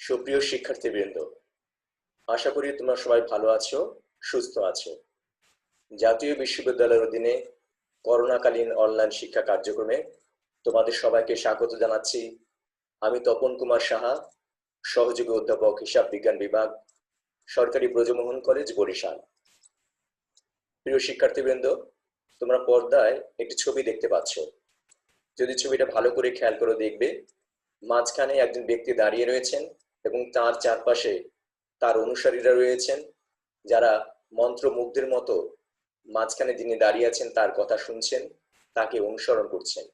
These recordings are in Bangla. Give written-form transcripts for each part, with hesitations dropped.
সুপ্রিয় শিক্ষার্থীবৃন্দ, আশা করি তোমরা সবাই ভালো আছো, সুস্থ আছো। জাতীয় বিশ্ববিদ্যালয়ের অধীনে করোনাকালীন অনলাইন শিক্ষা কার্যক্রমে তোমাদের সবাইকে স্বাগত জানাচ্ছি। আমি তপন কুমার সাহা, সহযোগী অধ্যাপক, হিসাব বিজ্ঞান বিভাগ, সরকারি ব্রজমোহন কলেজ, বরিশাল। প্রিয় শিক্ষার্থীবৃন্দ, তোমরা পর্দায় একটি ছবি দেখতে পাচ্ছ। যদি ছবিটা ভালো করে খেয়াল করে দেখবে, মাঝখানে একজন ব্যক্তি দাঁড়িয়ে রয়েছেন এবং তার চারপাশে তার অনুসারীরা রয়েছেন, যারা মন্ত্রমুগ্ধের মতো মাঝখানে যিনি দাঁড়িয়ে আছেন তার কথা শুনছেন, তাকে অনুসরণ করছেন।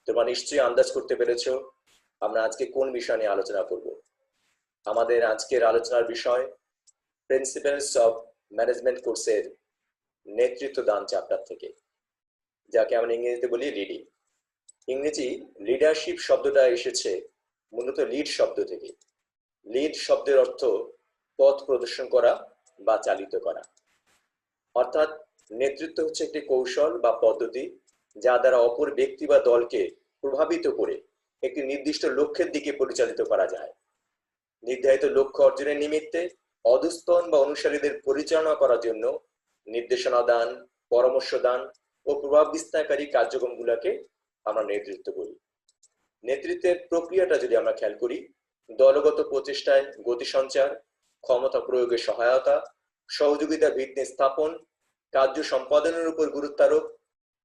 তোমরা নিশ্চয়ই আন্দাজ করতে পেরেছো আমরা আজকে কোন বিষয় নিয়ে আলোচনা করব। আমাদের আজকের আলোচনার বিষয় প্রিন্সিপালস অফ ম্যানেজমেন্ট কোর্সের নেতৃত্ব দান চ্যাপ্টার থেকে, যাকে আমরা ইংরেজিতে বলি লিডিং। ইংরেজি লিডারশিপ শব্দটা এসেছে মূলত লিড শব্দ থেকে। লিড শব্দের অর্থ পথ প্রদর্শন করা বা চালিত করা। অর্থাৎ নেতৃত্ব হচ্ছে একটি কৌশল বা পদ্ধতি যা দ্বারা অপর ব্যক্তি বা দলকে প্রভাবিত করে একটি নির্দিষ্ট লক্ষ্যের দিকে পরিচালিত করা যায়। নির্ধারিত লক্ষ্য অর্জনের নিমিত্তে অধস্তন বা অনুসারীদের পরিচালনা করার জন্য নির্দেশনা দান, পরামর্শ দান ও প্রভাব বিস্তারকারী কার্যক্রমগুলোকে আমরা নেতৃত্ব বলি। নেতৃত্বের প্রক্রিয়াটা যদি আমরা খেয়াল করি, দলগত প্রচেষ্টায় গতি সঞ্চার, ক্ষমতা প্রয়োগের সহায়তা, সহযোগিতা ভিত্তি স্থাপন, কার্য সম্পাদনের উপর গুরুত্ব আরোপ,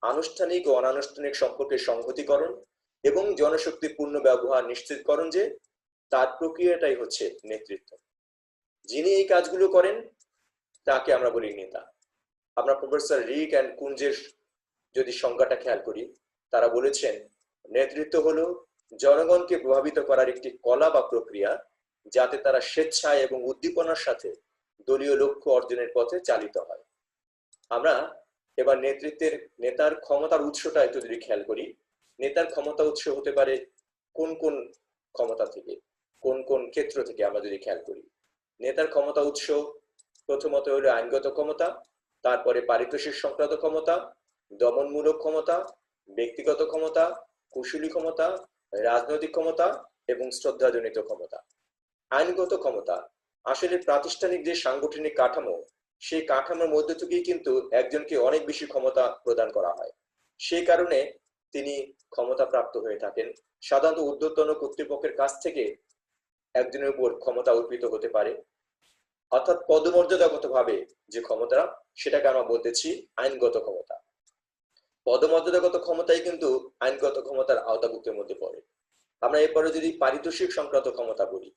আনুষ্ঠানিক ও অনানুষ্ঠানিক সম্পর্কের সংহতিকরণ এবং জনশক্তির পূর্ণ ব্যবহার নিশ্চিতকরণ, যে তার প্রক্রিয়াটাই হচ্ছে নেতৃত্ব। যিনি এই কাজগুলো করেন তাকে আমরা বলি নেতা। আমরা প্রফেসর রিক অ্যান্ড কুঞ্জের যদি সংজ্ঞাটা খেয়াল করি, তারা বলেছেন নেতৃত্ব হলো জনগণকে প্রভাবিত করার একটি কলা বা প্রক্রিয়া, যাতে তারা স্বেচ্ছায় এবং উদ্দীপনার সাথে দলীয় লক্ষ্য অর্জনের পথে চালিত হয়। আমরা এবার নেতার ক্ষমতার উৎসটা একটু যদি খেয়াল করি, নেতার ক্ষমতা উৎস হতে পারে কোন কোন ক্ষমতা থেকে, কোন কোন ক্ষেত্র থেকে আমরা যদি খেয়াল করি। নেতার ক্ষমতা উৎস প্রথমত হলো আইনগত ক্ষমতা, তারপরে পারিতোষিক সংক্রান্ত ক্ষমতা, দমনমূলক ক্ষমতা, ব্যক্তিগত ক্ষমতা, কুশলী ক্ষমতা, রাজনৈতিক ক্ষমতা এবং শ্রদ্ধাজনিত ক্ষমতা। আইনগত ক্ষমতা আসলে প্রাতিষ্ঠানিক যে সাংগঠনিক কাঠামো, সেই কাঠামোর মধ্য থেকেই কিন্তু একজনকে অনেক বেশি ক্ষমতা প্রদান করা হয়। সেই কারণে তিনি ক্ষমতা প্রাপ্ত হয়ে থাকেন। সাধারণত ঊর্ধ্বতন কর্তৃপক্ষের কাছ থেকে একজনের উপর ক্ষমতা অর্পিত হতে পারে, অর্থাৎ পদমর্যাদাগত ভাবে যে ক্ষমতা, সেটাকে আমরা বলতেছি আইনগত ক্ষমতা। পদমর্যাদাগত ক্ষমতাই কিন্তু আইনগত ক্ষমতার আওতাভুক্তের মধ্যে পড়ে। আমরা এরপরে যদি পারিতোষিক সংক্রান্ত ক্ষমতা বলি,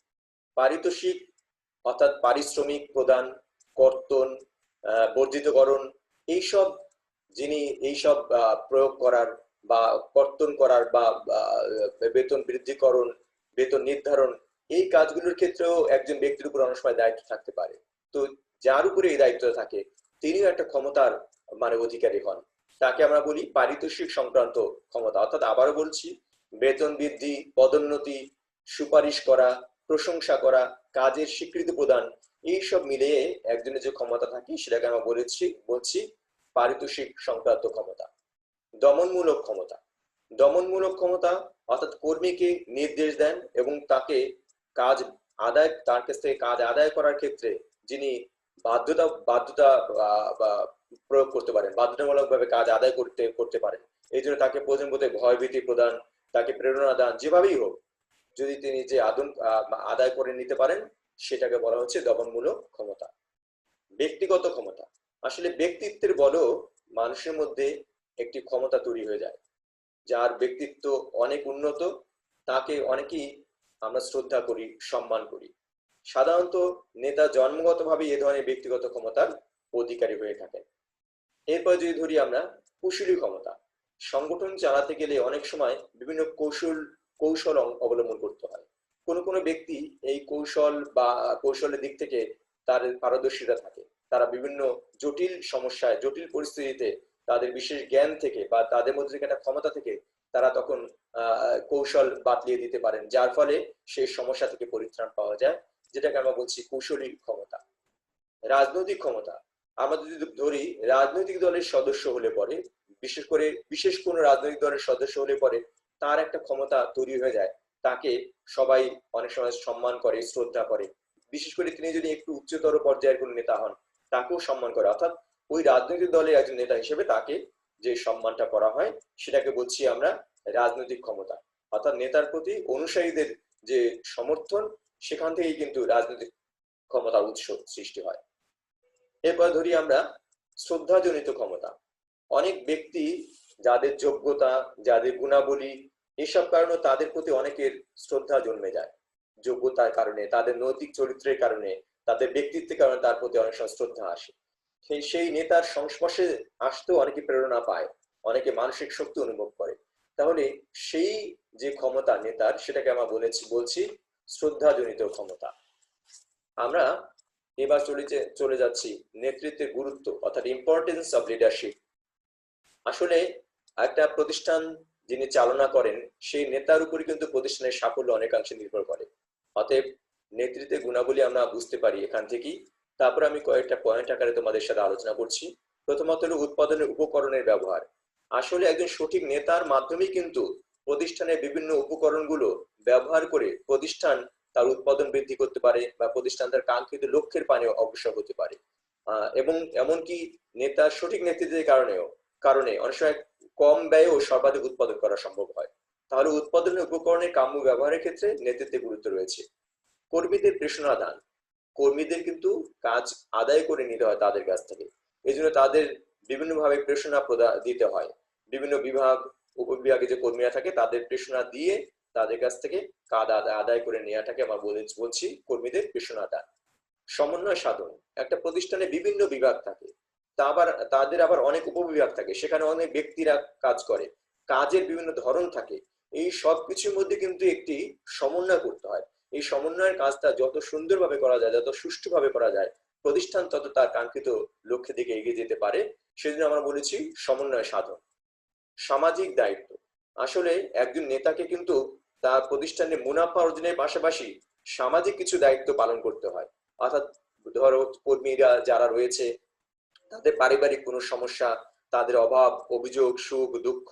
পারিতোষিক অর্থাৎ পারিশ্রমিক প্রদান, কর্তন, বর্ধিতকরণ, এইসব যিনি এইসব প্রয়োগ করার বা কর্তন করার বা বেতন বৃদ্ধিকরণ, বেতন নির্ধারণ, এই কাজগুলোর ক্ষেত্রেও একজন ব্যক্তির উপর অনেক সময় দায়িত্ব থাকতে পারে। তো যার উপরে এই দায়িত্ব থাকে তিনিও একটা ক্ষমতার অধিকারী হন। তাকে আমরা বলি পারিতোষিক সংক্রান্ত ক্ষমতা। অর্থাৎ আবারও বলছি, বেতন বৃদ্ধি, পদোন্নতি, সুপারিশ করা, প্রশংসা করা, কাজের স্বীকৃতি প্রদান, এইসব মিলিয়ে একজনের যে ক্ষমতা থাকে সেটাকে আমরা বলছি পারিতোষিক সংক্রান্ত ক্ষমতা। দমনমূলক ক্ষমতা। দমনমূলক ক্ষমতা অর্থাৎ কর্মীকে নির্দেশ দেন এবং তাকে তার কাছ থেকে কাজ আদায় করার ক্ষেত্রে যিনি বাধ্যতা প্রয়োগ করতে পারেন, বাধ্যতামূলক ভাবে কাজ আদায় করতে পারেন। এই জন্য তাকে প্রয়োজন বোধে ভয়ভীতি প্রদান, তাকে প্রেরণা দান, যেভাবেই হোক যদি তিনি যে আদায় করে নিতে পারেন, সেটাকে বলা হচ্ছে দমনমূলক ক্ষমতা। ব্যক্তিগত ক্ষমতা। আসলে ব্যক্তিত্বের বলেও মানুষের মধ্যে একটি ক্ষমতা তৈরি হয়ে যায়। যার ব্যক্তিত্ব অনেক উন্নত, তাকে অনেকেই আমরা শ্রদ্ধা করি, সম্মান করি। সাধারণত নেতা জন্মগতভাবে এ ধরনের ব্যক্তিগত ক্ষমতার অধিকারী হয়ে থাকেন। এরপর যদি ধরি আমরা কুশলী ক্ষমতা। সংগঠন চালাতে গেলে অনেক সময় বিভিন্ন কৌশল অবলম্বন করতে হয়। কোনো ব্যক্তি এই কৌশলের দিক থেকে তার পারদর্শিতা থাকে। তারা বিভিন্ন জটিল সমস্যায়, জটিল পরিস্থিতিতে তাদের বিশেষ জ্ঞান থেকে বা তাদের মধ্যে একটা ক্ষমতা থেকে তারা তখন কৌশল বাতলিয়ে দিতে পারেন, যার ফলে সেই সমস্যা থেকে পরিত্রাণ পাওয়া যায়, যেটাকে আমরা বলছি কৌশলী ক্ষমতা। রাজনৈতিক ক্ষমতা। আমরা যদি ধরি রাজনৈতিক দলের সদস্য হলে পরে, বিশেষ কোনো রাজনৈতিক দলের সদস্য হলে পরে তার একটা ক্ষমতা তৈরি হয়ে যায়, তাকে সবাই অনেক সময় সম্মান করে, শ্রদ্ধা করে। বিশেষ করে তিনি যদি একটু উচ্চতর পর্যায়ের কোনো নেতা হন, তাকেও সম্মান করে। অর্থাৎ ওই রাজনৈতিক দলের একজন নেতা হিসেবে তাকে যে সম্মানটা করা হয়, সেটাকে বলছি আমরা রাজনৈতিক ক্ষমতা। অর্থাৎ নেতার প্রতি অনুসারীদের যে সমর্থন, সেখান থেকেই কিন্তু রাজনৈতিক ক্ষমতার উৎস সৃষ্টি হয়। এরপর ধরি আমরা শ্রদ্ধাজনিত ক্ষমতা। অনেক ব্যক্তি যাদের যোগ্যতা, যাদের গুণাবলী, এসব কারণে তাদের প্রতি অনেকের শ্রদ্ধা জন্মে যায়। যোগ্যতার কারণে, তাদের নৈতিক চরিত্রের কারণে, তাদের ব্যক্তিত্বের কারণে তার প্রতি অনেক সময় শ্রদ্ধা আসে। সেই নেতার সংস্পর্শে আসতেও অনেকে প্রেরণা পায়, অনেকে মানসিক শক্তি অনুভব করে। তাহলে সেই যে ক্ষমতা নেতার, সেটাকে আমরা বলছি শ্রদ্ধাজনিত ক্ষমতা। আমরা এবার চলে যাচ্ছি নেতৃত্বের গুরুত্ব, অর্থাৎ ইম্পর্টেন্স অফ লিডারশিপ। আসলে একটা প্রতিষ্ঠান যিনি চালনা করেন, সেই নেতার উপরে কিন্তু প্রতিষ্ঠানের সাফল্য অনেকাংশে নির্ভর করে। অতএব নেতৃত্বের গুণাবলী আমরা বুঝতে পারি এখান থেকেই। তারপর আমি কয়েকটা পয়েন্ট আকারে তোমাদের সাথে আলোচনা করছি। প্রথমত হলো উৎপাদনের উপকরণের ব্যবহার। আসলে একজন সঠিক নেতার মাধ্যমেই কিন্তু প্রতিষ্ঠানের বিভিন্ন উপকরণগুলো ব্যবহার করে প্রতিষ্ঠান তার উৎপাদন বৃদ্ধি করতে পারে, বা প্রতিষ্ঠান তার কাঙ্ক্ষিত লক্ষ্যের পানে অগ্রসর হতে পারে। এবং এমনকি নেতার সঠিক নেতৃত্বের কারণে অনেক সময় কম ব্যয়েও সর্বাধিক উৎপাদন করা সম্ভব হয়। তাহলে উৎপাদনের উপকরণের কাম্য ব্যবহারের ক্ষেত্রে নেতৃত্বের গুরুত্ব রয়েছে। কর্মীদের প্রেরণা দান। কর্মীদের কিন্তু কাজ আদায় করে নিতে হয় তাদের কাছ থেকে। এই জন্য তাদের বিভিন্নভাবে প্রেরণা দিতে হয়। বিভিন্ন বিভাগ, উপবিভাগে যে কর্মীরা থাকে তাদের প্রেরণা দিয়ে তাদের কাছ থেকে কাজ আদায় করে নেওয়াটাকে আমরা বলছি কর্মীদের প্রেরণা দান। সমন্বয় সাধন। একটা প্রতিষ্ঠানে বিভিন্ন বিভাগ থাকে, তাদের আবার অনেক উপবিভাগ থাকে, সেখানে অনেক ব্যক্তিরা কাজ করে, কাজের বিভিন্ন ধরন থাকে। এই সব কিছুর মধ্যে কিন্তু একটি সমন্বয় করতে হয়। এই সমন্বয়ের কাজটা যত সুন্দরভাবে করা যায়, যত সুষ্ঠুভাবে করা যায়, প্রতিষ্ঠান তত তার কাঙ্ক্ষিত লক্ষ্যের দিকে এগিয়ে যেতে পারে। সেজন্য আমরা বলেছি সমন্বয় সাধন। সামাজিক দায়িত্ব। আসলে একজন নেতাকে কিন্তু তার প্রতিষ্ঠানে মুনাফা অর্জনের পাশাপাশি সামাজিক কিছু দায়িত্ব পালন করতে হয়। অর্থাৎ ধরো কর্মীরা যারা রয়েছে, তাদের পারিবারিক কোনো সমস্যা, তাদের অভাব, অভিযোগ, সুখ, দুঃখ,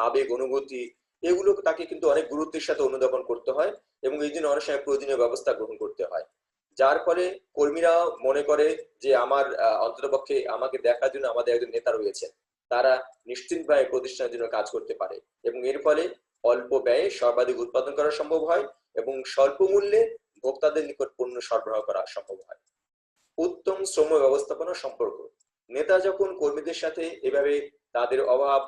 আবেগ, অনুভূতি, এগুলো তাকে কিন্তু অনেক গুরুত্বের সাথে অনুধাবন করতে হয়, এবং এই জন্য অনেক সময় প্রয়োজনীয় ব্যবস্থা গ্রহণ করতে হয়। যার ফলে কর্মীরা মনে করে যে আমার অন্ততপক্ষে আমাকে দেখার জন্য আমাদের একজন নেতা রয়েছে, তারা নিশ্চিতভাবে প্রতিষ্ঠানের জন্য কাজ করতে পারে, এবং এর ফলে অল্প ব্যয়ে সর্বাধিক উৎপাদন করা সম্ভব হয়, এবং স্বল্প মূল্যে ভোক্তাদের নিকট পণ্য সরবরাহ করা সম্ভব হয়। উত্তম শ্রম ব্যবস্থাপনা সম্পর্ক। নেতা যখন কর্মীদের সাথে এভাবে তাদের অভাব,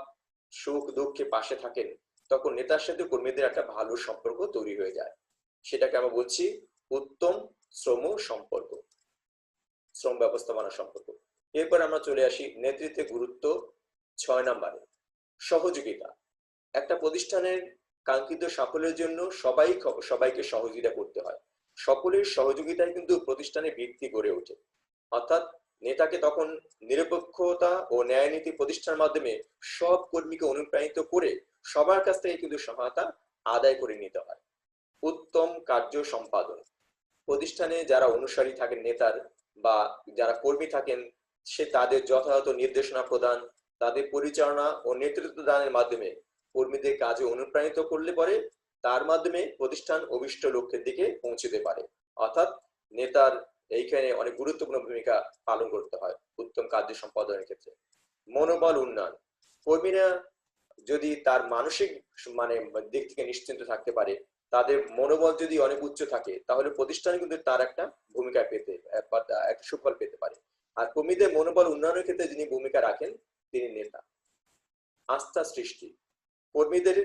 সুখ, দুঃখে পাশে থাকেন, তখন নেতার সাথে কর্মীদের একটা ভালো সম্পর্ক তৈরি হয়ে যায়। সেটাকে আমরা বলছি উত্তম শ্রম সম্পর্ক, শ্রম ব্যবস্থাপনা সম্পর্ক। এরপর আমরা চলে আসি নেতৃত্বের গুরুত্ব 6 নম্বরে, সহযোগিতা। একটা প্রতিষ্ঠানের কাঙ্ক্ষিত সাফল্যের জন্য সবাইকে সহযোগিতা করতে হয়। সকলের সহযোগিতায় কিন্তু প্রতিষ্ঠানের ভিত্তি গড়ে ওঠে। অর্থাৎ নেতাকে তখন নিরপেক্ষতা ও ন্যায় নীতি প্রতিষ্ঠার মাধ্যমে সব কর্মীকে অনুপ্রাণিত করে সবার কাছ থেকে কিন্তু সহায়তা আদায় করে নিতে হয়। উত্তম কার্য সম্পাদন। প্রতিষ্ঠানে যারা অনুসারী থাকেন নেতার, বা যারা কর্মী থাকেন, তাদের যথাযথ নির্দেশনা প্রদান, তাদের পরিচালনা ও নেতৃত্ব দানের মাধ্যমে কর্মীদের কাজে অনুপ্রাণিত করলে পরে তার মাধ্যমে প্রতিষ্ঠান অভিষ্ট লক্ষ্যের দিকে পৌঁছতে পারে। অর্থাৎ নেতার এইখানে অনেক গুরুত্বপূর্ণ ভূমিকা পালন করতে হয় উত্তম কার্য সম্পাদনের ক্ষেত্রে। মনোবল উন্নয়ন। কর্মীরা যদি তার মানসিক দিক থেকে নিশ্চিন্ত থাকতে পারে, তাদের মনোবল যদি অনেক উচ্চ থাকে, তাহলে প্রতিষ্ঠান কিন্তু তার একটা ভূমিকা পেতে, একটা সুফল পেতে পারে। আর কর্মীদের মনোবল উন্নয়নের ক্ষেত্রে যিনি ভূমিকা রাখেন, তিনি নেতা। আস্থা সৃষ্টি। কর্মীদের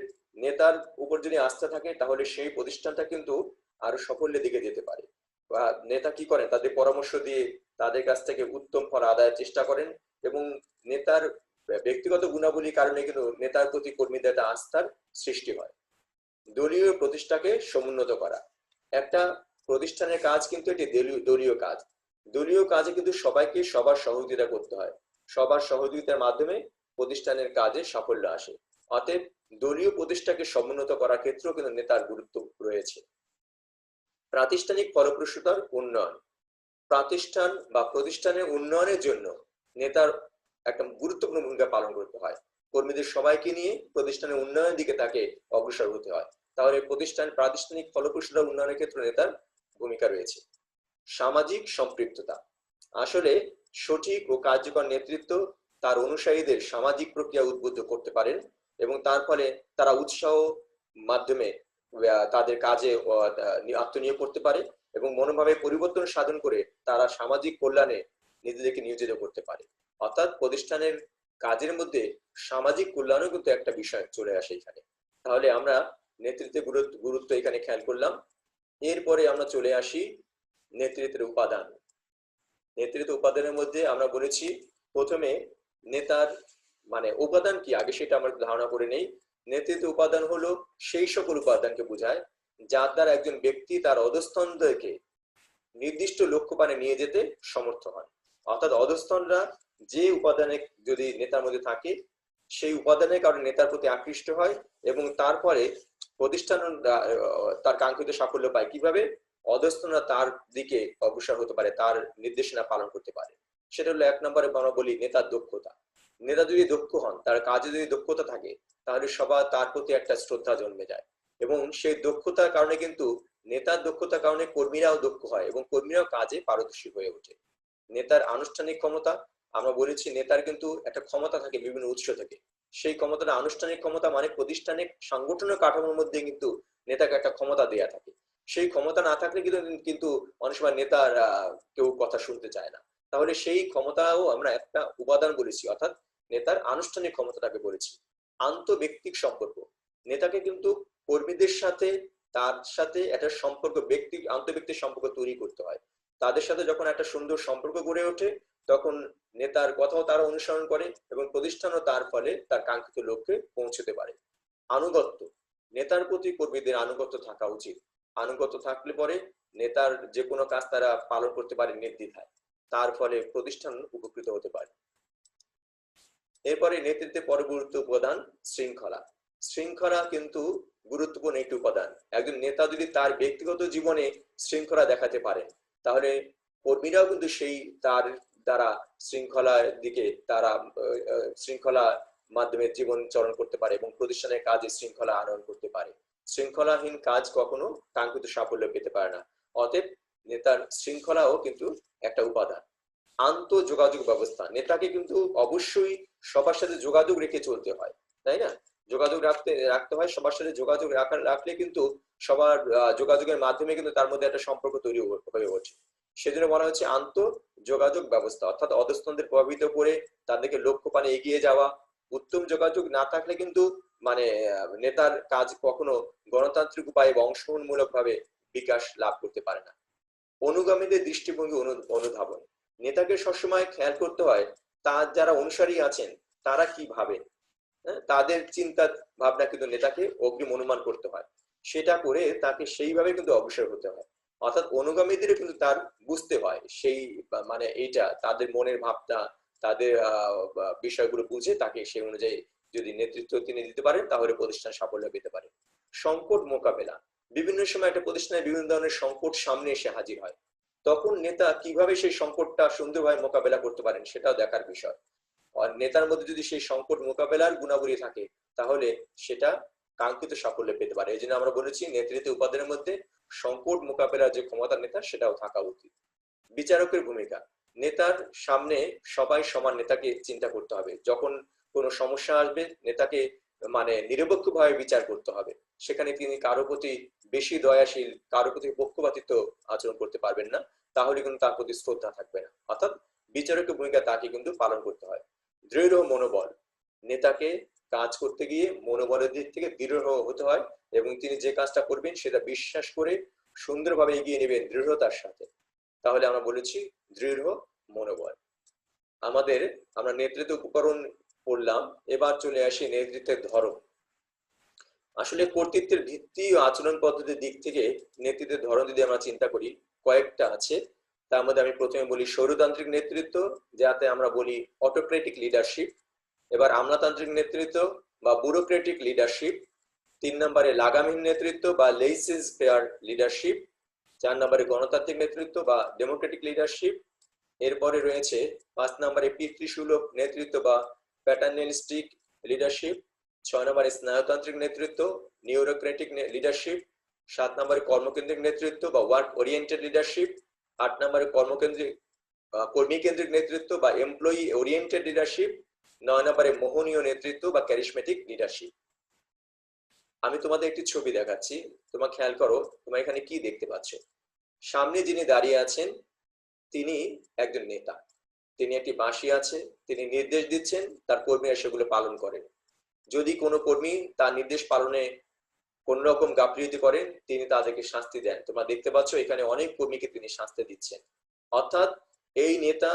নেতার উপর যদি আস্থা থাকে, তাহলে সেই প্রতিষ্ঠানটা কিন্তু আরো সাফল্যের দিকে যেতে পারে। বা নেতা কি করেন, তাদের পরামর্শ দিয়ে তাদের কাছ থেকে উত্তম ফল আদায়ের চেষ্টা করেন, এবং নেতার ব্যক্তিগত গুণাবলীর কারণে কিন্তু নেতার প্রতি কর্মীদের একটা আস্থার সৃষ্টি হয়। দলীয় প্রতিষ্ঠাকে সমুন্নত করা। একটা প্রতিষ্ঠানের কাজ কিন্তু এটি দলীয় কাজ। দলীয় কাজে কিন্তু সবাইকে সবার সহযোগিতা করতে হয়। সবার সহযোগিতার মাধ্যমে প্রতিষ্ঠানের কাজে সাফল্য আসে। অতএব দলীয় প্রতিষ্ঠাকে সমুন্নত করার ক্ষেত্রেও কিন্তু নেতার গুরুত্ব রয়েছে। প্রাতিষ্ঠানিক ফলপ্রসূতার উন্নয়ন। প্রতিষ্ঠান বা প্রতিষ্ঠানের উন্নয়নের জন্য নেতার একটা গুরুত্বপূর্ণ ভূমিকা পালন করতে হয়। কর্মীদের সবাইকে নিয়ে প্রতিষ্ঠানের উন্নয়নের দিকে তাকে অগ্রসর হতে হয়। তাহলে প্রতিষ্ঠান প্রাতিষ্ঠানিক ফলপ্রসূ উন্নয়নের ক্ষেত্রে নেতার ভূমিকা রয়েছে। সামাজিক সম্পৃক্ততা, আসলে সঠিক ও কার্যকর নেতৃত্ব তার অনুসারীদের সামাজিক প্রক্রিয়া উদ্বুদ্ধ করতে পারেন এবং তার ফলে তারা উৎসাহ মাধ্যমে তাদের কাজে আত্মনিয়োগ করতে পারে এবং মনোভাবে পরিবর্তন সাধন করে তারা সামাজিক কল্যাণে নিজেদেরকে নিয়োজিত করতে পারে। অর্থাৎ প্রতিষ্ঠানের কাজের মধ্যে সামাজিক কল্যাণও কিন্তু একটা বিষয় চলে আসে এখানে। তাহলে আমরা নেতৃত্বের গুরুত্ব এখানে খেয়াল করলাম। এরপরে আমরা চলে আসি নেতৃত্বের উপাদান। নেতৃত্ব উপাদানের মধ্যে আমরা বলেছি প্রথমে নেতার মানে উপাদান কি আগে সেটা আমরা ধারণা করে নেই। নেতৃত্ব উপাদান হলো সেই সকল উপাদানকে বোঝায় যার দ্বারা একজন ব্যক্তি তার অধস্তনদেরকে নির্দিষ্ট লক্ষ্যপানে নিয়ে যেতে সমর্থ হন। অর্থাৎ অধস্তনরা যে উপাদানে যদি নেতার মধ্যে থাকে সেই উপাদানের কারণে নেতার প্রতি আকৃষ্ট হয় এবং তারপরে প্রতিষ্ঠান তার কাঙ্ক্ষিত সাফল্য পায় কিভাবে? অধস্তনরা তার দিকে অগ্রসর হতে পারে, তার নির্দেশনা পালন করতে পারে। সেটা হলো এক নম্বরে আমরা বলি নেতার দক্ষতা। নেতা যদি দক্ষ হন, তার কাজে যদি দক্ষতা থাকে, তাহলে সবার তার প্রতি একটা শ্রদ্ধা জন্মে যায় এবং সেই দক্ষতার কারণে কিন্তু নেতার দক্ষতার কারণে কর্মীরাও দক্ষ হয় এবং কর্মীরাও কাজে পারদর্শী হয়ে ওঠে। নেতার আনুষ্ঠানিক ক্ষমতা, আমরা বলেছি নেতার কিন্তু একটা ক্ষমতা থাকে বিভিন্ন উৎস থেকে। সেই ক্ষমতাটা আনুষ্ঠানিক ক্ষমতা মানে প্রতিষ্ঠানিক সাংগঠনিক কাঠামোর মধ্যে কিন্তু নেতাকে একটা ক্ষমতা দেয়া থাকে। সেই ক্ষমতা না থাকলে কিন্তু অনেক সময় নেতার কেউ কথা শুনতে চায় না। তাহলে সেই ক্ষমতাও আমরা একটা উপাদান বলেছি, অর্থাৎ নেতার আনুষ্ঠানিক ক্ষমতাটাকে বলেছি। আন্তঃব্যক্তিক সম্পর্ক, নেতাকে কিন্তু কর্মীদের সাথে তার সাথে একটা সম্পর্ক আন্তঃব্যক্তিক সম্পর্ক তৈরি করতে হয়। তাদের সাথে যখন একটা সুন্দর সম্পর্ক গড়ে ওঠে তখন নেতার কথাও তারা অনুসরণ করে এবং প্রতিষ্ঠানও তার ফলে তার কাঙ্ক্ষিত লক্ষ্যে পৌঁছতে পারে। আনুগত্য, নেতার প্রতি কর্মীদের আনুগত্য থাকা উচিত। আনুগত্য থাকলে পরে নেতার যে কোনো কাজ তারা পালন করতে পারে নির্দ্বিধায়, তার ফলে প্রতিষ্ঠান উপকৃত হতে পারে। এরপরে নেতৃত্বের পরবর্তী উপাদান শৃঙ্খলা। শৃঙ্খলা কিন্তু গুরুত্বপূর্ণ একটি উপাদান। একজন নেতা যদি তার ব্যক্তিগত জীবনে শৃঙ্খলা দেখাতে পারেন তাহলে কর্মীরাও কিন্তু সেই তার দ্বারা শৃঙ্খলার দিকে তারা শৃঙ্খলা মাধ্যমে জীবন চরণ করতে পারে এবং প্রতিষ্ঠানের কাজে শৃঙ্খলা আনয়ন করতে পারে। শৃঙ্খলাহীন কাজ কখনো কাঙ্ক্ষিত সাফল্য পেতে পারে না। অতএব নেতার শৃঙ্খলাও কিন্তু একটা উপাদান। আন্তঃযোগাযোগ ব্যবস্থা, নেতাকে কিন্তু অবশ্যই সবার সাথে যোগাযোগ রেখে চলতে হয়, তাই না? যোগাযোগ রাখতে হয় সবার সাথে। যোগাযোগ রাখলে কিন্তু সবার যোগাযোগের মাধ্যমে কিন্তু তার মধ্যে একটা সম্পর্ক তৈরি হয়ে ওঠে। সেজন্য বলা হচ্ছে আন্তঃযোগাযোগ ব্যবস্থা, অর্থাৎ অধস্তনদের প্রভাবিত করে তাদেরকে লক্ষ্যপানে এগিয়ে যাওয়া। উত্তম যোগাযোগ না থাকলে কিন্তু মানে নেতার কাজ কখনো গণতান্ত্রিক উপায়ে বা অংশগ্রহণমূলক ভাবে বিকাশ লাভ করতে পারে না। অনুগামীদের দৃষ্টিভঙ্গি অনুধাবন, নেতাকে সবসময় খেয়াল করতে হয় তার যারা অনুসারী আছেন তারা কি ভাবেন, তাদের চিন্তা ভাবনা কিন্তু নেতাকে অগ্রিম অনুমান করতে হয়। সেটা করে তাকে সেইভাবে কিন্তু অগ্রসর হতে হয়। অর্থাৎ অনুগামীদের কিন্তু তার বুঝতে হয় সেই মানে এইটা তাদের মনের ভাবটা, তাদের বিষয়গুলো বুঝে তাকে সেই অনুযায়ী যদি নেতৃত্ব তিনি দিতে পারেন তাহলে প্রতিষ্ঠান সাফল্য পেতে পারে। সংকট মোকাবেলা, বিভিন্ন সময় একটা প্রতিষ্ঠানে বিভিন্ন ধরনের সংকট সামনে এসে হাজির হয়, তখন নেতা কিভাবে সেই সংকটটা সুন্দরভাবে মোকাবেলা করতে পারেন সেটাও দেখার বিষয়। আর নেতার মধ্যে যদি সেই সংকট মোকাবেলার গুণাবলী থাকে তাহলে সেটা কাঙ্ক্ষিত সাফল্য পেতে পারে। এই জন্য আমরা বলেছি নেতৃত্ব উপাদানের মধ্যে সংকট মোকাবেলার যে ক্ষমতা নেতা সেটাও থাকা উচিত। বিচারকের ভূমিকা, নেতার সামনে সবাই সমান নেতাকে চিন্তা করতে হবে। যখন কোনো সমস্যা আসবে নেতাকে মানে নিরপেক্ষভাবে বিচার করতে হবে। সেখানে তিনি কারো প্রতি বেশি দয়াশীল, কারো প্রতি পক্ষপাতিত্ব আচরণ করতে পারবেন না, তাহলে কিন্তু তার প্রতি শ্রদ্ধা থাকবে না। অর্থাৎ বিচারকের ভূমিকা তাকে কিন্তু পালন করতে হয়। দৃঢ় মনোবল, নেতাকে কাজ করতে গিয়ে মনোবলের দিক থেকে দৃঢ় হতে হয় এবং তিনি যে কাজটা করবেন সেটা বিশ্বাস করে সুন্দরভাবে এগিয়ে নেবেন দৃঢ়তার সাথে। তাহলে আমরা বলেছি দৃঢ় মনোবল। আমরা নেতৃত্ব উপকরণ পড়লাম, এবার চলে আসি নেতৃত্বের ধরন। আসলে কর্তৃত্বের ভিত্তি ও আচরণ পদ্ধতির দিক থেকে নেতৃত্বের ধরন যদি আমরা চিন্তা করি কয়েকটা আছে। তার মধ্যে আমি প্রথমে বলি স্বৈরতান্ত্রিক নেতৃত্ব, যাতে আমরা বলি অটোক্রেটিক লিডারশিপ। এবার আমলাতান্ত্রিক নেতৃত্ব বা ব্যুরোক্রেটিক লিডারশিপ। 3 নম্বরে লাগামহীন নেতৃত্ব বা লেইসেজ ফেয়ার লিডারশিপ। 4 নম্বরে গণতান্ত্রিক নেতৃত্ব বা ডেমোক্রেটিক লিডারশিপ। এরপরে রয়েছে 5 নম্বরে পিতৃসুলভ নেতৃত্ব বা প্যাটার্নালিস্টিক লিডারশিপ, 6 নম্বরে স্নায়ুতান্ত্রিক নেতৃত্ব নিউরোক্রেটিক লিডারশিপ, 7 নম্বরে কর্মকেন্দ্রিক নেতৃত্ব বা ওয়ার্ক ওরিয়েন্টেড লিডারশিপ, 8 নম্বরে কর্মী কেন্দ্রিক নেতৃত্ব বা এমপ্লয়ি ওরিয়েন্টেড লিডারশিপ, 9 নম্বরে মোহনীয় নেতৃত্ব বা ক্যারিসমেটিক লিডারশিপ। আমি তোমাদের একটি ছবি দেখাচ্ছি, তোমরা খেয়াল করো তোমরা এখানে কি দেখতে পাচ্ছ। সামনে যিনি দাঁড়িয়ে আছেন তিনি একজন নেতা, তিনি একটি বাঁশি আছে, তিনি নির্দেশ দিচ্ছেন, তার কর্মীরা সেগুলো পালন করেন। যদি কোনো কর্মী তার নির্দেশ পালনে কোন রকম গাফিলতি করেন তিনি তাদেরকে শাস্তি দেন। তোমরা দেখতে পাচ্ছ এখানে অনেক কর্মীকে তিনি শাস্তি দিচ্ছেন। অর্থাৎ এই নেতা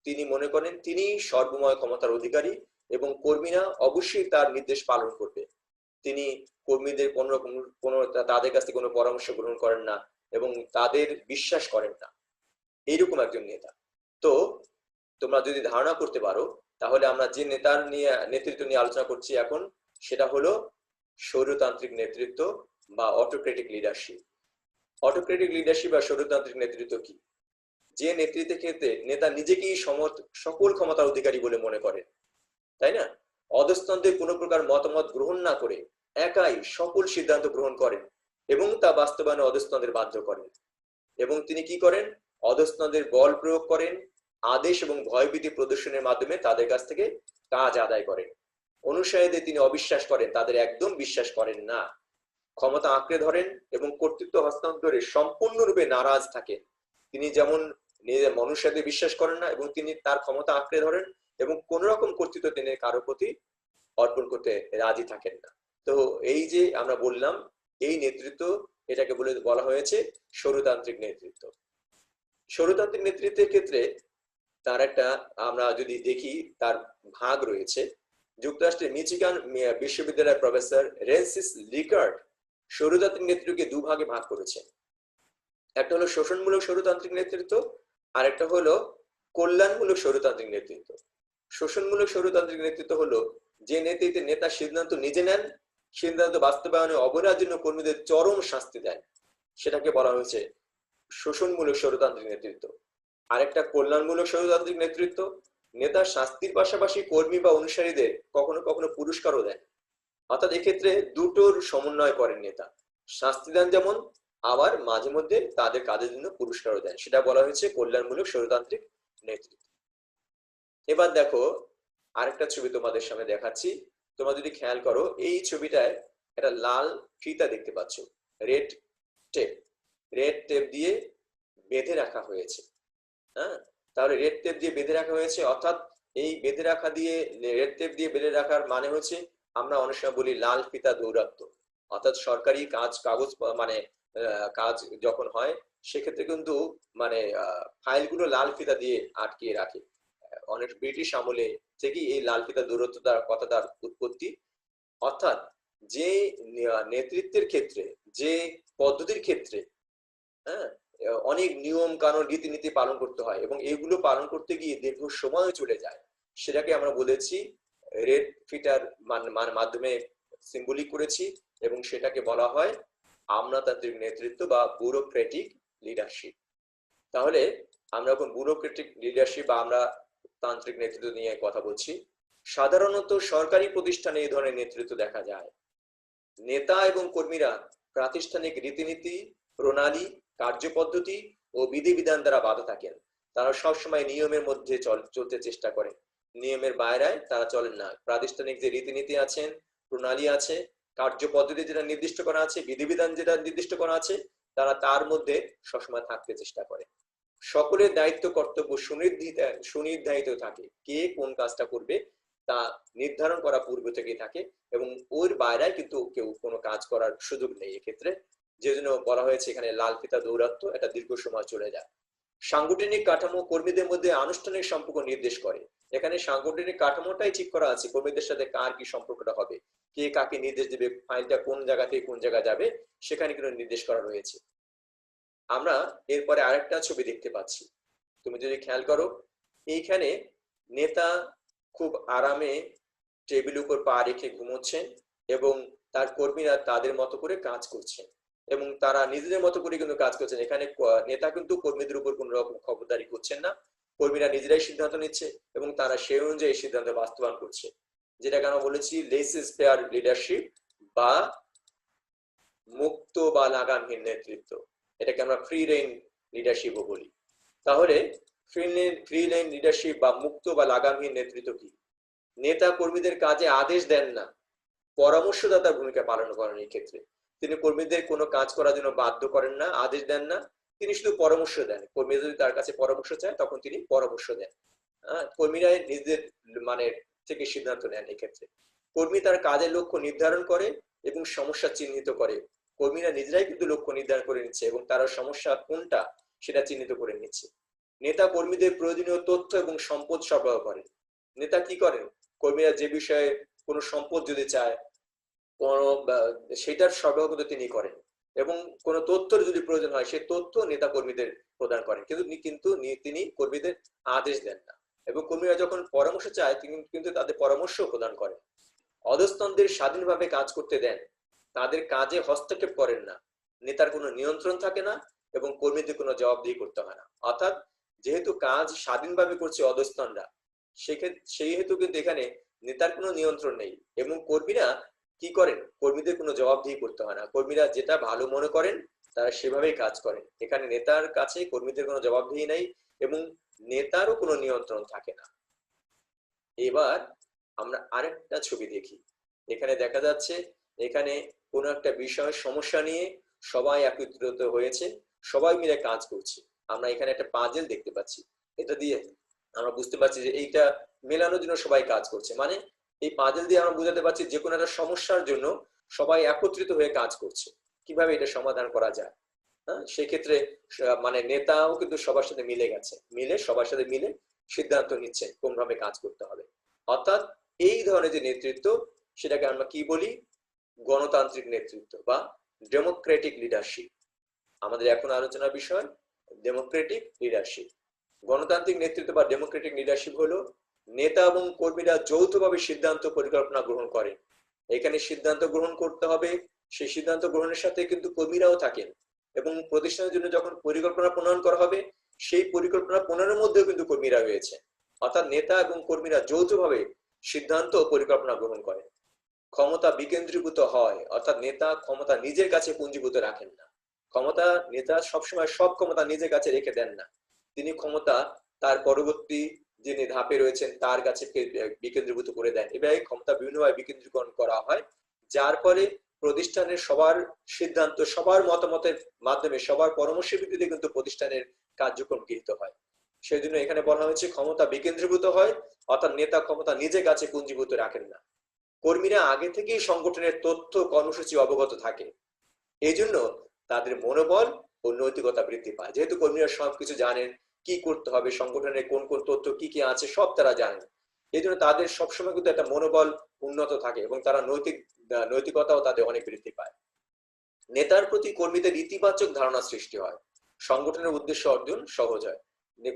তিনি মনে করেন তিনি সর্বময় ক্ষমতার অধিকারী এবং কর্মীরা অবশ্যই তার নির্দেশ পালন করবে। তিনি কর্মীদের কোন রকম তাদের কাছ থেকে কোনো পরামর্শ গ্রহণ করেন না এবং তাদের বিশ্বাস করেন না, এইরকম একজন নেতা। তো তোমরা যদি ধারণা করতে পারো তাহলে আমরা যে নেতৃত্ব নিয়ে আলোচনা করছি এখন সেটা হলো স্বৈরতান্ত্রিক নেতৃত্ব বা অটোক্রেটিক লিডারশিপ। অটোক্রেটিক লিডারশিপ বা স্বৈরতান্ত্রিক নেতৃত্ব কি? যে নেতৃত্বের ক্ষেত্রে নেতা নিজেকেই সকল ক্ষমতার অধিকারী বলে মনে করেন, তাই না? অধস্তনদের কোনো প্রকার মতামত গ্রহণ না করে একাই সকল সিদ্ধান্ত গ্রহণ করেন এবং তা বাস্তবায়নে অধস্তনদের বাধ্য করেন। এবং তিনি কি করেন? অধস্তনদের বল প্রয়োগ করেন, আদেশ এবং ভয়ভীতি প্রদর্শনের মাধ্যমে তাদের কাছ থেকে কাজ আদায় করেন। অনুসারীদের তিনি অবিশ্বাস করেন, তাদের একদম বিশ্বাস করেন না। ক্ষমতা আঁকড়ে ধরেন এবং কর্তৃত্ব হস্তান্তরে সম্পূর্ণরূপে নারাজ থাকেন। তিনি যেমন নিজের অনুসারীদের বিশ্বাস করেন না এবং তিনি তার ক্ষমতা আঁকড়ে ধরেন এবং কোন রকম কর্তৃত্ব তিনি কারো প্রতি অর্পণ করতে রাজি থাকেন না। তো এই যে আমরা বললাম এই নেতৃত্ব, এটাকে বলা হয়েছে স্বৈরতান্ত্রিক নেতৃত্ব। স্বৈরতান্ত্রিক নেতৃত্বের ক্ষেত্রে তার একটা আমরা যদি দেখি তার ভাগ রয়েছে। যুক্তরাষ্ট্রের মিচিগান বিশ্ববিদ্যালয়ের প্রফেসর রেন্সিস লিকার্ড স্বৈরতান্ত্রিক নেতৃত্বকে দুভাগে ভাগ করেছেন। একটা হলো শোষণমূলক স্বৈরতান্ত্রিক নেতৃত্ব আর একটা হলো কল্যাণমূলক স্বৈরতান্ত্রিক নেতৃত্ব। শোষণমূলক স্বৈরতান্ত্রিক নেতৃত্ব হলো যে নেতৃত্বে নেতা সিদ্ধান্ত নিজে নেন, সিদ্ধান্ত বাস্তবায়নে অবহেলার জন্য কর্মীদের চরম শাস্তি দেন, সেটাকে বলা হয়েছে শোষণমূলক স্বৈরতান্ত্রিক নেতৃত্ব। আরেকটা কল্যাণমূলক স্বৈরতান্ত্রিক নেতৃত্ব, নেতা শাস্তির পাশাপাশি কর্মী বা অনুসারীদের কখনো কখনো পুরস্কারও দেন। অর্থাৎ এক্ষেত্রে দুটোর সমন্বয় করেন নেতা, শাস্তি দেন যেমন আবার মাঝে মধ্যে তাদের কাজের জন্য পুরস্কারও দেন, সেটা বলা হয়েছে কল্যাণমূলক স্বৈরতান্ত্রিক নেতৃত্ব। এবার দেখো আরেকটা ছবি তোমাদের সামনে দেখাচ্ছি, তোমরা যদি খেয়াল করো এই ছবিটায় একটা লাল ফিতা দেখতে পাচ্ছ, রেড টেপ দিয়ে বেঁধে রাখা হয়েছে। হ্যাঁ, তাহলে রেড টেপ দিয়ে বেঁধে রাখা হয়েছে, অর্থাৎ এই বেঁধে রাখা দিয়ে রেড টেপ দিয়ে বেঁধে রাখার মানে হচ্ছে আমরা অনেক সময় বলি লাল ফিতা দৌরাত্ম্য। অর্থাৎ সরকারি কাগজ মানে কাজ যখন হয় সেক্ষেত্রে কিন্তু মানে ফাইলগুলো লাল ফিতা দিয়ে আটকিয়ে রাখে। অনেক ব্রিটিশ আমলে থেকেই এই লাল ফিতা দৌরাত্ম্যতার কথাটার উৎপত্তি। অর্থাৎ যে নেতৃত্বের ক্ষেত্রে যে পদ্ধতির ক্ষেত্রে হ্যাঁ অনেক নিয়ম কানুন রীতিনীতি পালন করতে হয় এবং এগুলো পালন করতে গিয়ে দীর্ঘ সময় চলে যায়, সেটাকে আমরা বলেছি রেড ফিটার মাধ্যমে সিম্বলিক করেছি এবং সেটাকে বলা হয় আমলাতান্ত্রিক নেতৃত্ব বা ব্যুরোক্রেটিক লিডারশিপ। তাহলে আমরা এখন ব্যুরোক্রেটিক লিডারশিপ বা আমরা তান্ত্রিক নেতৃত্ব নিয়ে কথা বলছি। সাধারণত সরকারি প্রতিষ্ঠানে এই ধরনের নেতৃত্ব দেখা যায়। নেতা এবং কর্মীরা প্রাতিষ্ঠানিক রীতিনীতি, প্রণালী, কার্যপদ্ধতি ও বিধিবিধান দ্বারা বাধা থাকেন। তারা সবসময় নিয়মের মধ্যে চলতে চেষ্টা করেন, নিয়মের বাইরে তারা চলেন না। প্রাতিষ্ঠানিক যে রীতিনীতি আছেন, প্রণালী আছে, কার্যপদ্ধতি যেটা নির্দিষ্ট করা আছে, বিধিবিধান যেটা নির্দিষ্ট করা আছে, তারা তার মধ্যে সবসময় থাকতে চেষ্টা করে। সকলের দায়িত্ব কর্তব্য সুনির্ধারিত থাকে, কে কোন কাজটা করবে তা নির্ধারণ করা পূর্ব থেকেই থাকে এবং ওর বাইরে কিন্তু কেউ কোনো কাজ করার সুযোগ নেই এক্ষেত্রে। যে জন্য বলা হয়েছে এখানে লাল ফিতা দৌরাত্ম্য, এটা দীর্ঘ সময় চলে যায়। সাংগঠনিক কাঠামো কর্মীদের মধ্যে আনুষ্ঠানিক সম্পর্ক নির্দেশ করে। এখানে সাংগঠনিক কাঠামোটাই ঠিক করা আছে, কর্মীদের সাথে কার কি সম্পর্কটা হবে, কে কাকে নির্দেশ দেবে, ফাইলটা কোন জায়গা থেকে কোন জায়গায় যাবে, সেখানে কিন্তু নির্দেশ করা রয়েছে। আমরা এরপরে আরেকটা ছবি দেখতে পাচ্ছি, তুমি যদি খেয়াল করো এইখানে নেতা খুব আরামে টেবিলের উপর পা রেখে ঘুমোচ্ছেন এবং তার কর্মীরা তাদের মতো করে কাজ করছেন এবং তারা নিজেদের মতো করে কিন্তু কাজ করছেন। এখানে নেতা কিন্তু কর্মীদের উপর কোন রকম খবরদারি করছেন না, কর্মীরা নিজেরাই সিদ্ধান্ত নিচ্ছে এবং তারা সেই অনুযায়ী সিদ্ধান্ত বাস্তবায়ন করছে। যেটাকে আমরা বলেছি লেসেস ফেয়ার লিডারশিপ বা মুক্ত বা লাগামহীন নেতৃত্ব, এটাকে আমরা ফ্রি রেইন লিডারশিপও বলি। তাহলে ফ্রি রেইন লিডারশিপ বা মুক্ত বা লাগামহীন নেতৃত্ব কি? নেতা কর্মীদের কাজে আদেশ দেন না, পরামর্শদাতার ভূমিকা পালন করেন। এই ক্ষেত্রে তিনি কর্মীদের কোনো কাজ করার জন্য বাধ্য করেন না, আদেশ দেন না, তিনি শুধু পরামর্শ দেন। কর্মীরা যদি তার কাছে পরামর্শ চায় তখন তিনি পরামর্শ দেন। কর্মীরাই নিজেদের মানে থেকে সিদ্ধান্ত নেন। এক্ষেত্রে কর্মী তার কাজের লক্ষ্য নির্ধারণ করে এবং সমস্যা চিহ্নিত করে। কর্মীরা নিজেরাই কিন্তু লক্ষ্য নির্ধারণ করে নিচ্ছে এবং তারা সমস্যা কোনটা সেটা চিহ্নিত করে নিচ্ছে। নেতা কর্মীদের প্রয়োজনীয় তথ্য এবং সম্পদ সরবরাহ করেন। নেতা কি করেন? কর্মীরা যে বিষয়ে কোনো সম্পদ যদি চায় কোনো সেটার সরবরাহ কিন্তু তিনি করেন এবং কোনো তথ্যের যদি প্রয়োজন হয় সেই তথ্য নেতা কর্মীদের প্রদান করেন, কিন্তু তিনি কর্মীদের আদেশ দেন না। এবং কর্মীরা যখন পরামর্শ চায় তিনি কিন্তু তাদের পরামর্শ প্রদান করেন। অধস্তনদের স্বাধীনভাবে কাজ করতে দেন, তাদের কাজে হস্তক্ষেপ করেন না। নেতার কোনো নিয়ন্ত্রণ থাকে না এবং কর্মীদের কোনো জবাবদিহি করতে হয় না। অর্থাৎ যেহেতু কাজ স্বাধীনভাবে করছে অধস্তনরা, সেই হেতু কিন্তু এখানে নেতার কোনো নিয়ন্ত্রণ নেই এবং কর্মীরা কি করেন? কর্মীদের কোনো জবাবদিহি করতে হয় না। কর্মীরা যেটা ভালো মনে করেন তারা সেভাবেই কাজ করেন। এখানে নেতার কাছে কর্মীদের কোনো জবাবদিহি নেই এবং নেতারও কোনো নিয়ন্ত্রণ থাকে না। এবার আমরা আরেকটা ছবি দেখি। এখানে দেখা যাচ্ছে এখানে কোনো একটা বিষয় সমস্যা নিয়ে সবাই একত্রিত হয়েছে, সবাই মিলে কাজ করছে। আমরা এখানে একটা পাজেল দেখতে পাচ্ছি। এটা দিয়ে আমরা বুঝতে পারছি যে এইটা মেলানোর জন্য সবাই কাজ করছে। মানে এই পাজেল দিয়ে আমরা বুঝাতে পারছি যে কোনো একটা সমস্যার জন্য সবাই একত্রিত হয়ে কাজ করছে, কিভাবে এটা সমাধান করা যায়। সেক্ষেত্রে মানে নেতাও কিন্তু সবার সাথে সবার সাথে মিলে সিদ্ধান্ত নিচ্ছেন কোন ভাবে কাজ করতে হবে। অর্থাৎ এই ধরনের যে নেতৃত্ব সেটাকে আমরা কি বলি? গণতান্ত্রিক নেতৃত্ব বা ডেমোক্রেটিক লিডারশিপ। আমাদের এখন আলোচনার বিষয় ডেমোক্রেটিক লিডারশিপ। গণতান্ত্রিক নেতৃত্ব বা ডেমোক্রেটিক লিডারশিপ হলো নেতা এবং কর্মীরা যৌথভাবে সিদ্ধান্ত পরিকল্পনা গ্রহণ করেন। এখানে সিদ্ধান্ত গ্রহণ করতে হবে, সেই সিদ্ধান্ত গ্রহণের সাথে কিন্তু কর্মীরাও থাকেন এবং প্রতিষ্ঠানের জন্য যখন পরিকল্পনা প্রণয়ন করা হবে সেই পরিকল্পনা প্রণয়নের মধ্যেও কিন্তু কর্মীরা রয়েছে। অর্থাৎ নেতা এবং কর্মীরা যৌথভাবে সিদ্ধান্ত ও পরিকল্পনা গ্রহণ করেন। ক্ষমতা বিকেন্দ্রীভূত হয়, অর্থাৎ নেতা ক্ষমতা নিজের কাছে পুঞ্জীভূত রাখেন না। নেতা সবসময় সব ক্ষমতা নিজের কাছে রেখে দেন না, তিনি ক্ষমতা তার পরবর্তী যিনি ধাপে রয়েছেন তার কাছে বিকেন্দ্রীভূত করে দেন। এভাবে ক্ষমতা বিভিন্নভাবে বিকেন্দ্রীকরণ করা হয়, যার ফলে প্রতিষ্ঠানের সবার সিদ্ধান্ত, সবার মতামতের মাধ্যমে, সবার পরামর্শের ভিত্তিতে কিন্তু প্রতিষ্ঠানের কার্যক্রম গৃহীত হয়। সেই জন্য এখানে বলা হয়েছে ক্ষমতা বিকেন্দ্রীভূত হয়, অর্থাৎ নেতা ক্ষমতা নিজের কাছে পুঞ্জীভূত রাখেন না। কর্মীরা আগে থেকেই সংগঠনের তথ্য কর্মসূচি অবগত থাকে, এই জন্য তাদের মনোবল ও নৈতিকতা বৃদ্ধি পায়। যেহেতু কর্মীরা সবকিছু জানেন, কি করতে হবে, সংগঠনের কোন কোন তথ্য কি কি আছে সব তারা জানেন, এই জন্য তাদের সবসময় কিন্তু একটা মনোবল উন্নত থাকে এবং তারা নৈতিকতাও তাদের অনেক বৃদ্ধি পায়। নেতার প্রতি কর্মীদের ইতিবাচক ধারণা সৃষ্টি হয়, সংগঠনের উদ্দেশ্য অর্জন সহজ হয়।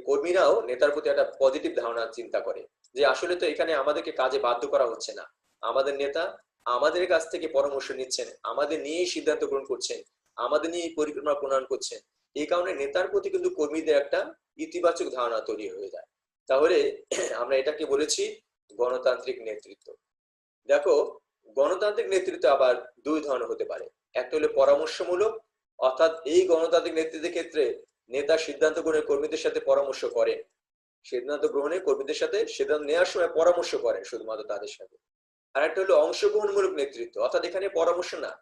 কর্মীরাও নেতার প্রতি একটা পজিটিভ ধারণা চিন্তা করে যে আসলে তো এখানে আমাদেরকে কাজে বাধ্য করা হচ্ছে না, আমাদের নেতা আমাদের কাছ থেকে পরামর্শ নিচ্ছেন, আমাদের নিয়েই সিদ্ধান্ত গ্রহণ করছেন, আমাদের নিয়ে পরিকল্পনা প্রণয়ন করছেন। এই কারণে নেতার প্রতি কিন্তু কর্মীদের একটা ইতিবাচক ধারণা তৈরি হয়ে যায়। তাহলে আমরা এটাকে বলেছি গণতান্ত্রিক নেতৃত্ব। দেখো, গণতান্ত্রিক নেতৃত্ব আবার দুই ধরনের হতে পারে। একটা হলো পরামর্শমূলক, অর্থাৎ এই গণতান্ত্রিক নেতৃত্বের ক্ষেত্রে নেতা সিদ্ধান্ত গ্রহণে কর্মীদের সাথে পরামর্শ করেন, সিদ্ধান্ত গ্রহণে কর্মীদের সাথে সিদ্ধান্ত নেওয়ার সময় পরামর্শ করেন শুধুমাত্র তাদের সাথে। আর একটা হলো অংশগ্রহণমূলক নেতৃত্ব, অর্থাৎ এখানে পরামর্শ না,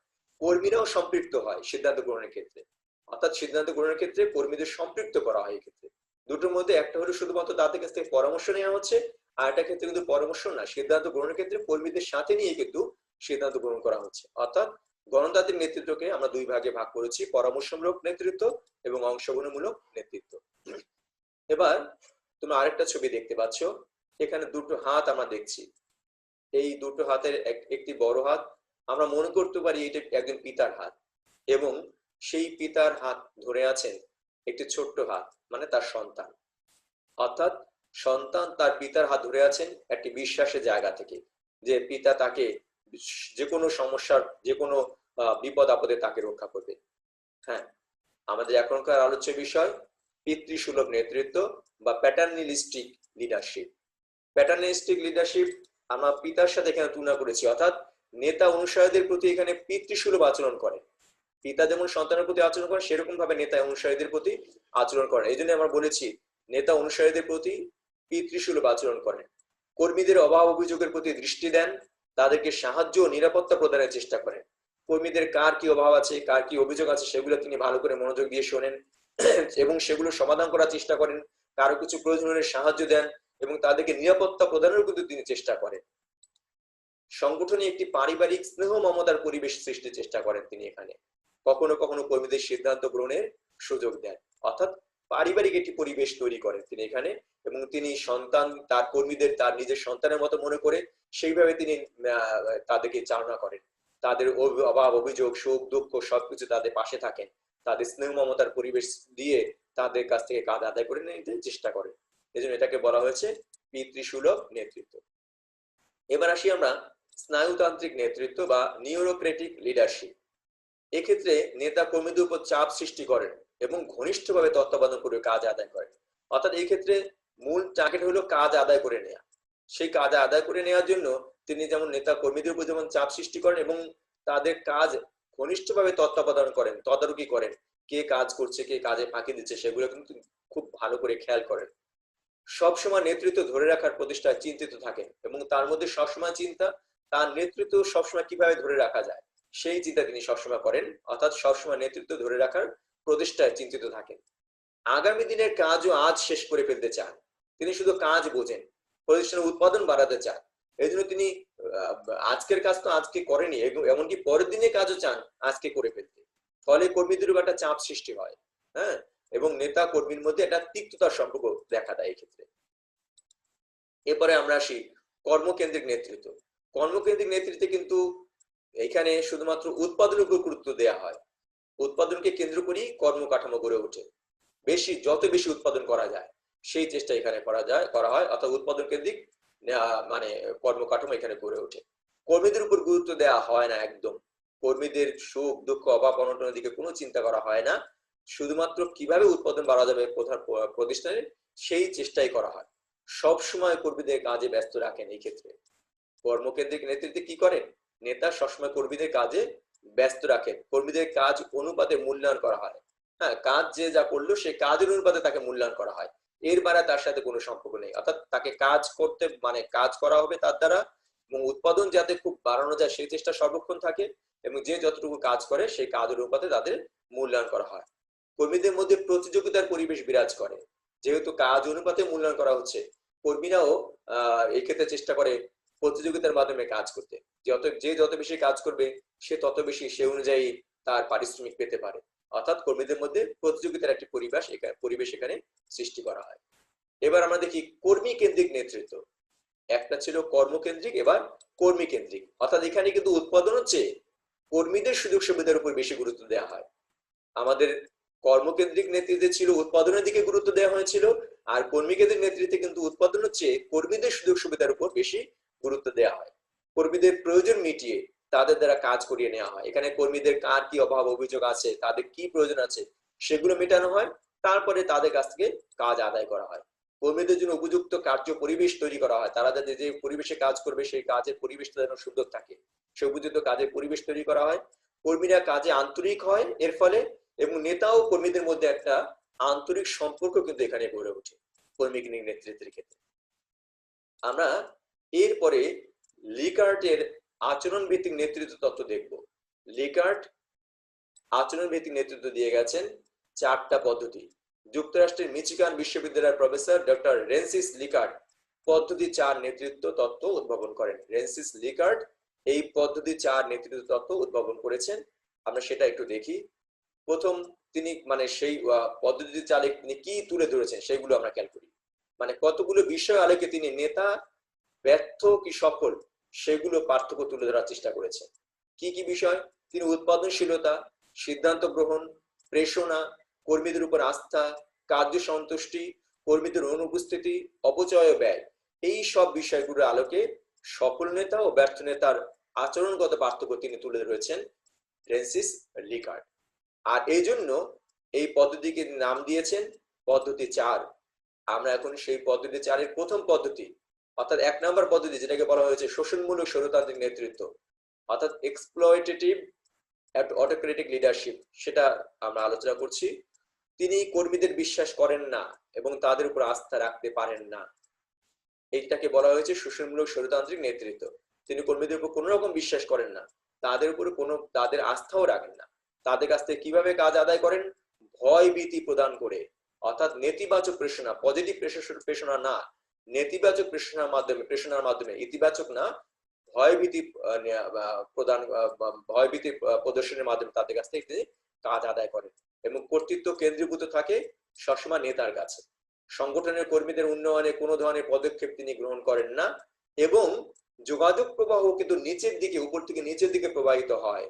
কর্মীরাও সম্পৃক্ত হয় সিদ্ধান্ত গ্রহণের ক্ষেত্রে। অর্থাৎ সিদ্ধান্ত গ্রহণের ক্ষেত্রে কর্মীদের সম্পৃক্ত করা হয়। এক্ষেত্রে দুটোর মধ্যে একটা হলো শুধুমাত্র তাদের কাছ থেকে পরামর্শ নেওয়া হচ্ছে, আর একটা ক্ষেত্রে কিন্তু পরামর্শ না, সিদ্ধান্ত গ্রহণের ক্ষেত্রে কর্মীদের সাথে নিয়ে কিন্তু সিদ্ধান্ত গ্রহণ করা হচ্ছে। অর্থাৎ গণতান্ত্রিক নেতৃত্বকে আমরা দুই ভাগে ভাগ করেছি, পরামর্শমূলক নেতৃত্ব এবং অংশগ্রহণমূলক নেতৃত্ব। এবার তোমরা আরেকটা ছবি দেখতে পাচ্ছ, এখানে দুটো হাত আমরা দেখছি। এই দুটো হাতের একটি বড় হাত, আমরা মনে করতে পারি এটা একজন পিতার হাত এবং সেই পিতার হাত ধরে আছেন একটি ছোট্ট হাত, মানে তার সন্তান। অর্থাৎ সন্তান তার পিতার হাত ধরে আছেন একটি বিশ্বাসের জায়গা থেকে, যে পিতা তাকে যে কোনো সমস্যার, যে কোনো বিপদ আপদে তাকে রক্ষা করবে। হ্যাঁ, আমাদের এখনকার আলোচ্য বিষয় পিতৃসুলভ নেতৃত্ব বা প্যাটার্নিলিস্টিক লিডারশিপ। প্যাটার্নিলিস্টিক লিডারশিপ আমরা পিতার সাথে এখানে তুলনা করেছি, অর্থাৎ নেতা অনুসারীদের প্রতি এখানে পিতৃসুলভ আচরণ করে। পিতা যেমন সন্তানের প্রতি আচরণ করেন, সেরকম ভাবে নেতা অনুসারীদের প্রতি আচরণ করেন। এই জন্য আমরা বলেছি নেতা অনুসারীদের প্রতি পিতৃসুলভ আচরণ করেন। কর্মীদের অভাব অভিযোগের প্রতি দৃষ্টি দেন, তাদেরকে সাহায্য ও নিরাপত্তা প্রদানের চেষ্টা করেন। কর্মীদের কার কি অভাব আছে, কার কি অভিযোগ আছে, সেগুলো তিনি ভালো করে মনোযোগ দিয়ে শোনেন এবং সেগুলো সমাধান করার চেষ্টা করেন। কারো কিছু প্রয়োজন হলে সাহায্য দেন এবং তাদেরকে নিরাপত্তা প্রদানের কিন্তু তিনি চেষ্টা করেন। সংগঠনে একটি পারিবারিক স্নেহ মমতার পরিবেশ সৃষ্টির চেষ্টা করেন তিনি এখানে। কখনো কখনো কর্মীদের সিদ্ধান্ত গ্রহণের সুযোগ দেন, অর্থাৎ পারিবারিক একটি পরিবেশ তৈরি করেন তিনি এখানে। এবং তিনি সন্তান, তার কর্মীদের তার নিজের সন্তানের মতো মনে করে সেইভাবে তিনি তাদেরকে চালনা করেন। তাদের অভাব অভিযোগ, সুখ দুঃখ সবকিছু তাদের পাশে থাকেন, তাদের স্নেহ মমতার পরিবেশ দিয়ে তাদের কাছ থেকে কাজ আদায় করে নিতে চেষ্টা করেন। এই জন্য এটাকে বলা হয়েছে পিতৃসুলভ নেতৃত্ব। এবার আসি আমরা স্নায়ুতান্ত্রিক নেতৃত্ব বা নিউরোক্রেটিক লিডারশিপ। এক্ষেত্রে নেতা কর্মীদের উপর চাপ সৃষ্টি করেন এবং ঘনিষ্ঠভাবে তত্ত্বাবধান করে কাজ আদায় করেন। অর্থাৎ এই ক্ষেত্রে মূল টার্গেট হলো কাজ আদায় করে নেওয়া। সেই কাজ আদায় করে নেওয়ার জন্য তিনি যেমন নেতা কর্মীদের উপর যেমন চাপ সৃষ্টি করেন এবং তাদের কাজ ঘনিষ্ঠভাবে তত্ত্বাবধান করেন, তদারকি করেন, কে কাজ করছে, কে কাজে ফাঁকি দিচ্ছে, সেগুলো কিন্তু খুব ভালো করে খেয়াল করেন। সবসময় নেতৃত্ব ধরে রাখার প্রতিষ্ঠায় চিন্তিত থাকেন এবং তার মধ্যে সবসময় চিন্তা, তার নেতৃত্ব সবসময় কিভাবে ধরে রাখা যায় সেই চিন্তা তিনি সবসময় করেন, অর্থাৎ সবসময় নেতৃত্ব ধরে রাখার প্রতিষ্ঠায় চিন্তিত থাকেন। আগামী দিনের কাজও আজ শেষ করে ফেলতে চান। তিনি শুধু কাজ বোঝেন, প্রতিষ্ঠানের উৎপাদন বাড়াতে চান। এই জন্য তিনি আজকের কাজ তো আজকে করেনি, এমনকি পরের দিনের কাজও চান আজকে করে ফেলতে। ফলে কর্মীদের উপর একটা চাপ সৃষ্টি হয়, হ্যাঁ, এবং নেতা কর্মীর মধ্যে একটা তিক্ততার সম্পর্ক দেখা দেয় এই ক্ষেত্রে। এরপরে আমরা আসি কর্মকেন্দ্রিক নেতৃত্ব। কর্মকেন্দ্রিক নেতৃত্বে কিন্তু এখানে শুধুমাত্র উৎপাদনের উপর গুরুত্ব দেওয়া হয়। উৎপাদনকে কেন্দ্র করেই কর্মকাঠামো গড়ে ওঠে। যত বেশি উৎপাদন করা যায় সেই চেষ্টা এখানে করা হয়, অর্থাৎ উৎপাদন কেন্দ্রিক মানে কর্মকাঠামো এখানে গড়ে ওঠে। কর্মীদের উপর গুরুত্ব দেওয়া হয় না একদম। কর্মীদের সুখ দুঃখ অভাব অনটনের দিকে কোনো চিন্তা করা হয় না, শুধুমাত্র কিভাবে উৎপাদন বাড়া যাবে প্রতিষ্ঠানে সেই চেষ্টাই করা হয়। সব সময় কর্মীদের কাজে ব্যস্ত রাখেন। এই ক্ষেত্রে কর্মকেন্দ্রিক নেতৃত্বে কি করেন, নেতা সবসময় কর্মীদের কাজে ব্যস্ত রাখেন। কর্মীদের কাজ অনুপাতে মূল্যায়ন করা হয়। হ্যাঁ, কাজ যে যা করলো সেই কাজের অনুপাতে তাকে মূল্যায়ন করা হয়, এর দ্বারা তার সাথে কোনো সম্পর্ক নেই। অর্থাৎ তাকে কাজ করতে মানে কাজ করা হবে তার দ্বারা, এবং উৎপাদন যাতে খুব বাড়ানো যায় সেই চেষ্টা সর্বক্ষণ থাকে, এবং যে যতটুকু কাজ করে সেই কাজের অনুপাতে তাদের মূল্যায়ন করা হয়। কর্মীদের মধ্যে প্রতিযোগিতার পরিবেশ বিরাজ করে। যেহেতু কাজ অনুপাতে মূল্যায়ন করা হচ্ছে, কর্মীরাও এক্ষেত্রে চেষ্টা করে প্রতিযোগিতার মাধ্যমে কাজ করতে। যে যত বেশি কাজ করবে সে তত বেশি সে অনুযায়ী তার পারিশ্রমিক পেতে পারে। অর্থাৎ কর্মীদের মধ্যে প্রতিযোগিতার একটি পরিবেশ এখানে সৃষ্টি করা হয়। এবার আমরা দেখি কর্মী কেন্দ্রিক নেতৃত্ব। একটা ছিল কর্মকেন্দ্রিক, এবার কর্মী কেন্দ্রিক। অর্থাৎ এখানে কিন্তু উৎপাদন হচ্ছে কর্মীদের সুযোগ সুবিধার উপর বেশি গুরুত্ব দেওয়া হয়। আমাদের কর্মকেন্দ্রিক নেতৃত্বে ছিল উৎপাদনের দিকে গুরুত্ব দেওয়া হয়েছিল, আর কর্মী কেন্দ্রিক নেতৃত্বে কিন্তু উৎপাদন হচ্ছে কর্মীদের সুযোগ সুবিধার উপর বেশি গুরুত্ব দেওয়া হয়। কর্মীদের প্রয়োজন মিটিয়ে তাদের দ্বারা কাজ করিয়ে নেওয়া হয়। এখানে কর্মীদের কার কি অভাব অভিযোগ আছে, তাদের কি প্রয়োজন আছে সেগুলো মেটানো হয়, তারপরে তাদের কাছ থেকে কাজ আদায় করা হয়। কর্মীদের জন্য উপযুক্ত কার্য পরিবেশ তৈরি করা হয়। তারা যাতে যে পরিবেশে কাজ করবে সেই কাজের পরিবেশটা যেন সুন্দর থাকে, সে উপযুক্ত কাজের পরিবেশ তৈরি করা হয়। কর্মীরা কাজে আন্তরিক হয় এর ফলে, এবং নেতা ও কর্মীদের মধ্যে একটা আন্তরিক সম্পর্ক কিন্তু এখানে গড়ে ওঠে কর্মী নেতৃত্বের ক্ষেত্রে। আমরা এরপরে লিকার্টের আচরণ ভিত্তিক নেতৃত্ব তত্ত্ব দেখব। লিকার্ট আচরণ ভিত্তিক নেতৃত্ব দিয়ে গেছেন 4টা পদ্ধতি। যুক্তরাষ্ট্রের মিচিগান বিশ্ববিদ্যালয়ের প্রফেসর ডক্টর রেন্সিস লিকার্ট পদ্ধতি 4 নেতৃত্ব তত্ত্ব উদ্ভাবন করেন। রেন্সিস লিকার্ট এই পদ্ধতি 4 নেতৃত্ব তত্ত্ব উদ্ভাবন করেছেন। আমরা সেটা একটু দেখি। প্রথম তিনি সেই পদ্ধতি চালে তিনি কি তুলে ধরেছেন সেগুলো আমরা খেয়াল করি। কতগুলো বিষয় আলোকে তিনি নেতা ব্যর্থ কি সফল সেগুলো পার্থক্য তুলে ধরার চেষ্টা করেছেন। কি কি বিষয়? তিনি উৎপাদনশীলতা, সিদ্ধান্ত গ্রহণ, প্রেষণা, কর্মীদের উপর আস্থা, কার্য সন্তুষ্টি, কর্মীদের অনুপস্থিতি, অপচয় ও ব্যয়, এই সব বিষয়গুলোর আলোকে সফল নেতা ও ব্যর্থ নেতার আচরণগত পার্থক্য তিনি তুলে ধরেছেন রেন্সিস লিকার্ট। আর এই জন্য এই পদ্ধতিকে নাম দিয়েছেন পদ্ধতি 4। আমরা এখন সেই পদ্ধতি 4 এর প্রথম পদ্ধতি অর্থাৎ 1 নম্বর পদ্ধতি যেটাকে বলা হয়েছে শোষণমূলক স্বৈরতান্ত্রিক নেতৃত্ব, অর্থাৎ এক্সপ্লয়টেটিভ অটোক্রেটিক লিডারশিপ, সেটা আমরা আলোচনা করছি। তিনি কর্মীদের বিশ্বাস করেন না এবং তাদের উপর আস্থা রাখতে পারেন না। এইটাকে বলা হয়েছে শোষণমূলক স্বৈরতান্ত্রিক নেতৃত্ব। তিনি কর্মীদের উপর কোনো রকম বিশ্বাস করেন না, তাদের উপরে তাদের আস্থাও রাখেন না। তাদের কাছ থেকে কিভাবে কাজ আদায় করেন? ভয় ভীতি প্রদান করে, অর্থাৎ নেতিবাচক প্রেষণা, পজিটিভ প্রেষণা না, নেতিবাচক প্রেষণার মাধ্যমে, ইতিবাচক না, ভয়ভীতি প্রদান, ভয়ভীতি প্রদর্শনের মাধ্যমে তাদের কাছ থেকে তিনি কাজ আদায় করেন এবং কর্তৃত্ব কেন্দ্রীভূত থাকে সবসময় নেতার কাছে। সংগঠনের কর্মীদের উন্নয়নে কোনো ধরনের পদক্ষেপ তিনি গ্রহণ করেন না এবং যোগাযোগ প্রবাহ কিন্তু নিচের দিকে, উপর থেকে নিচের দিকে প্রবাহিত হয়,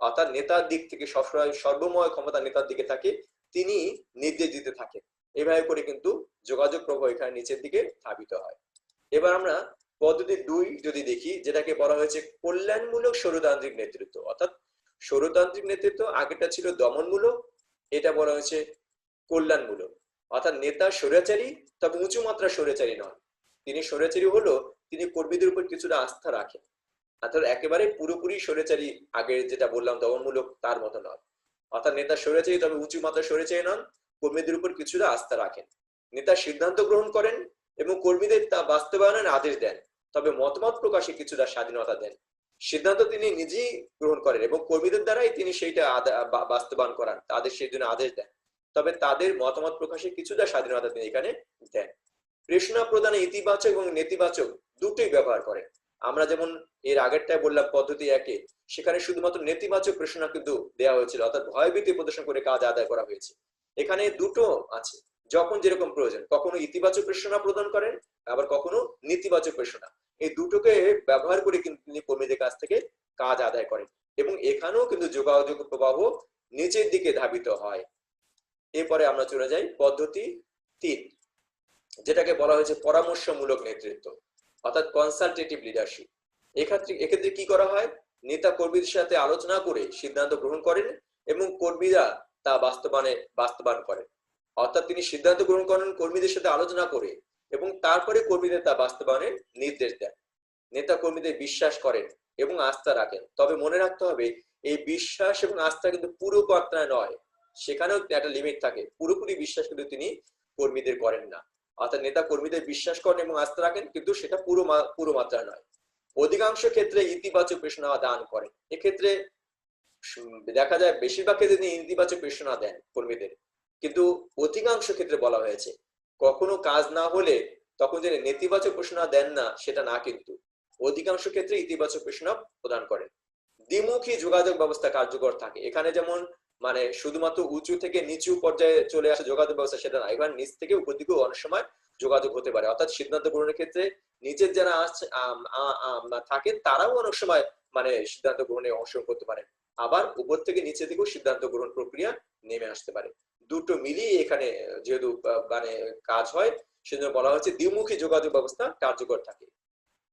অর্থাৎ নেতার দিক থেকে সবসময় সর্বময় ক্ষমতা নেতার দিকে থাকে, তিনি নির্দেশ দিতে থাকেন। এভাবে করে কিন্তু যোগাযোগ প্রবাহ এখানে নিচের দিকে ধাবিত হয়। এবার আমরা পদ্ধতি 2 যদি দেখি, যেটাকে বলা হয়েছে কল্যাণমূলক স্বৈরতান্ত্রিক নেতৃত্ব, অর্থাৎ স্বৈরতান্ত্রিক নেতৃত্ব আগেটা ছিল দমনমূলক, এটা বলা হয়েছে কল্যাণমূলক। অর্থাৎ নেতা স্বৈরাচারী, তবে উঁচু মাত্রা স্বৈরাচারী নন। তিনি স্বৈরাচারী হলো তিনি কর্মীদের উপর কিছুটা আস্থা রাখেন, অর্থাৎ একেবারে পুরোপুরি স্বৈরাচারী, আগে যেটা বললাম দমনমূলক তার মতো নয়। অর্থাৎ নেতা স্বৈরাচারী তবে উঁচু মাত্রা স্বৈরাচারী নন, কর্মীদের উপর কিছুটা আস্থা রাখেন। নেতা সিদ্ধান্ত গ্রহণ করেন এবং কর্মীদের তা বাস্তবায়নের আদেশ দেন, তবে মতামত প্রকাশে কিছুটা স্বাধীনতা দেন। সিদ্ধান্ত তিনি নিজেই গ্রহণ করেন এবং কর্মীদের দ্বারাই তিনি সেইটা বাস্তবায়ন করান, তাদের সেই জন্য আদেশ দেন, তবে তাদের মতামত প্রকাশে কিছুটা স্বাধীনতা তিনি এখানে দেন। প্রেষণা প্রদানে ইতিবাচক এবং নেতিবাচক দুটোই ব্যবহার করেন। আমরা যেমন এর আগেরটায় বললাম পদ্ধতি 1 এ, সেখানে শুধুমাত্র নেতিবাচক প্রেষণা কিন্তু দেওয়া হয়েছিল, অর্থাৎ ভয়ভীতি প্রদর্শন করে কাজ আদায় করা হয়েছে। এখানে দুটো আছে, যখন যেরকম প্রয়োজন, কখনো ইতিবাচক প্রেষণা প্রদান করেন, আবার কখনো নেতিবাচক প্রেষণা, এই দুটোকে ব্যবহার করে কিন্তু তিনি কর্মীদের কাছ থেকে কাজ আদায় করেন এবং এখানেও কিন্তু যোগাযোগ প্রবাহ নিচের দিকে ধাবিত হয়। এরপরে আমরা চলে যাই পদ্ধতি 3, যেটাকে বলা হয়েছে পরামর্শমূলক নেতৃত্ব, অর্থাৎ কনসালটেটিভ লিডারশিপ। এক্ষেত্রে কি করা হয়? নেতা কর্মীদের সাথে আলোচনা করে সিদ্ধান্ত গ্রহণ করেন এবং কর্মীরা তা বাস্তবায়ন করেন। অর্থাৎ তিনি সিদ্ধান্ত গ্রহণ করেন কর্মীদের সাথে আলোচনা করে এবং তারপরে কর্মীদের তা বাস্তবায়নের নির্দেশ দেন। নেতা কর্মীদের বিশ্বাস করেন এবং আস্থা রাখেন, তবে মনে রাখতে হবে এই বিশ্বাস এবং আস্থা কিন্তু পুরো মাত্রায় নয়, সেখানেও একটা লিমিট থাকে। পুরোপুরি বিশ্বাস কিন্তু তিনি কর্মীদের করেন না, অর্থাৎ নেতা কর্মীদের বিশ্বাস করেন এবং আস্থা রাখেন, কিন্তু সেটা পুরো মাত্রায় নয়। অধিকাংশ ক্ষেত্রে ইতিবাচক প্রেষণা দান করেন। এক্ষেত্রে দেখা যায় বেশিরভাগ ক্ষেত্রে তিনি ইতিবাচক প্রেষণা দেন কর্মীদের, কিন্তু অধিকাংশ ক্ষেত্রে বলা হয়েছে কখনো কাজ না হলে তখন যিনি নেতিবাচক প্রেষণা দেন না সেটা না, কিন্তু অধিকাংশ ক্ষেত্রে ইতিবাচক প্রেষণা প্রদান করেন। দ্বিমুখী যোগাযোগ ব্যবস্থা কার্যকর থাকে। এখানে যেমন মানে শুধুমাত্র উঁচু থেকে নিচু পর্যায়ে চলে আসে যোগাযোগ ব্যবস্থা সেটা না, এবার নিচ থেকে উপর দিকেও অনেক সময় যোগাযোগ হতে পারে। অর্থাৎ সিদ্ধান্ত গ্রহণের ক্ষেত্রে নিচের যারা থাকে তারাও অনেক সময় মানে সিদ্ধান্ত গ্রহণে অংশগ্রহণ করতে পারে, আবার উপর থেকে নিচে দিকেও সিদ্ধান্ত গ্রহণ প্রক্রিয়া নেমে আসতে পারে। দুটো মিলিয়ে এখানে যেহেতু মানে কাজ হয়, সেজন্য বলা হচ্ছে দ্বিমুখী যোগাযোগ ব্যবস্থা কার্যকর থাকে।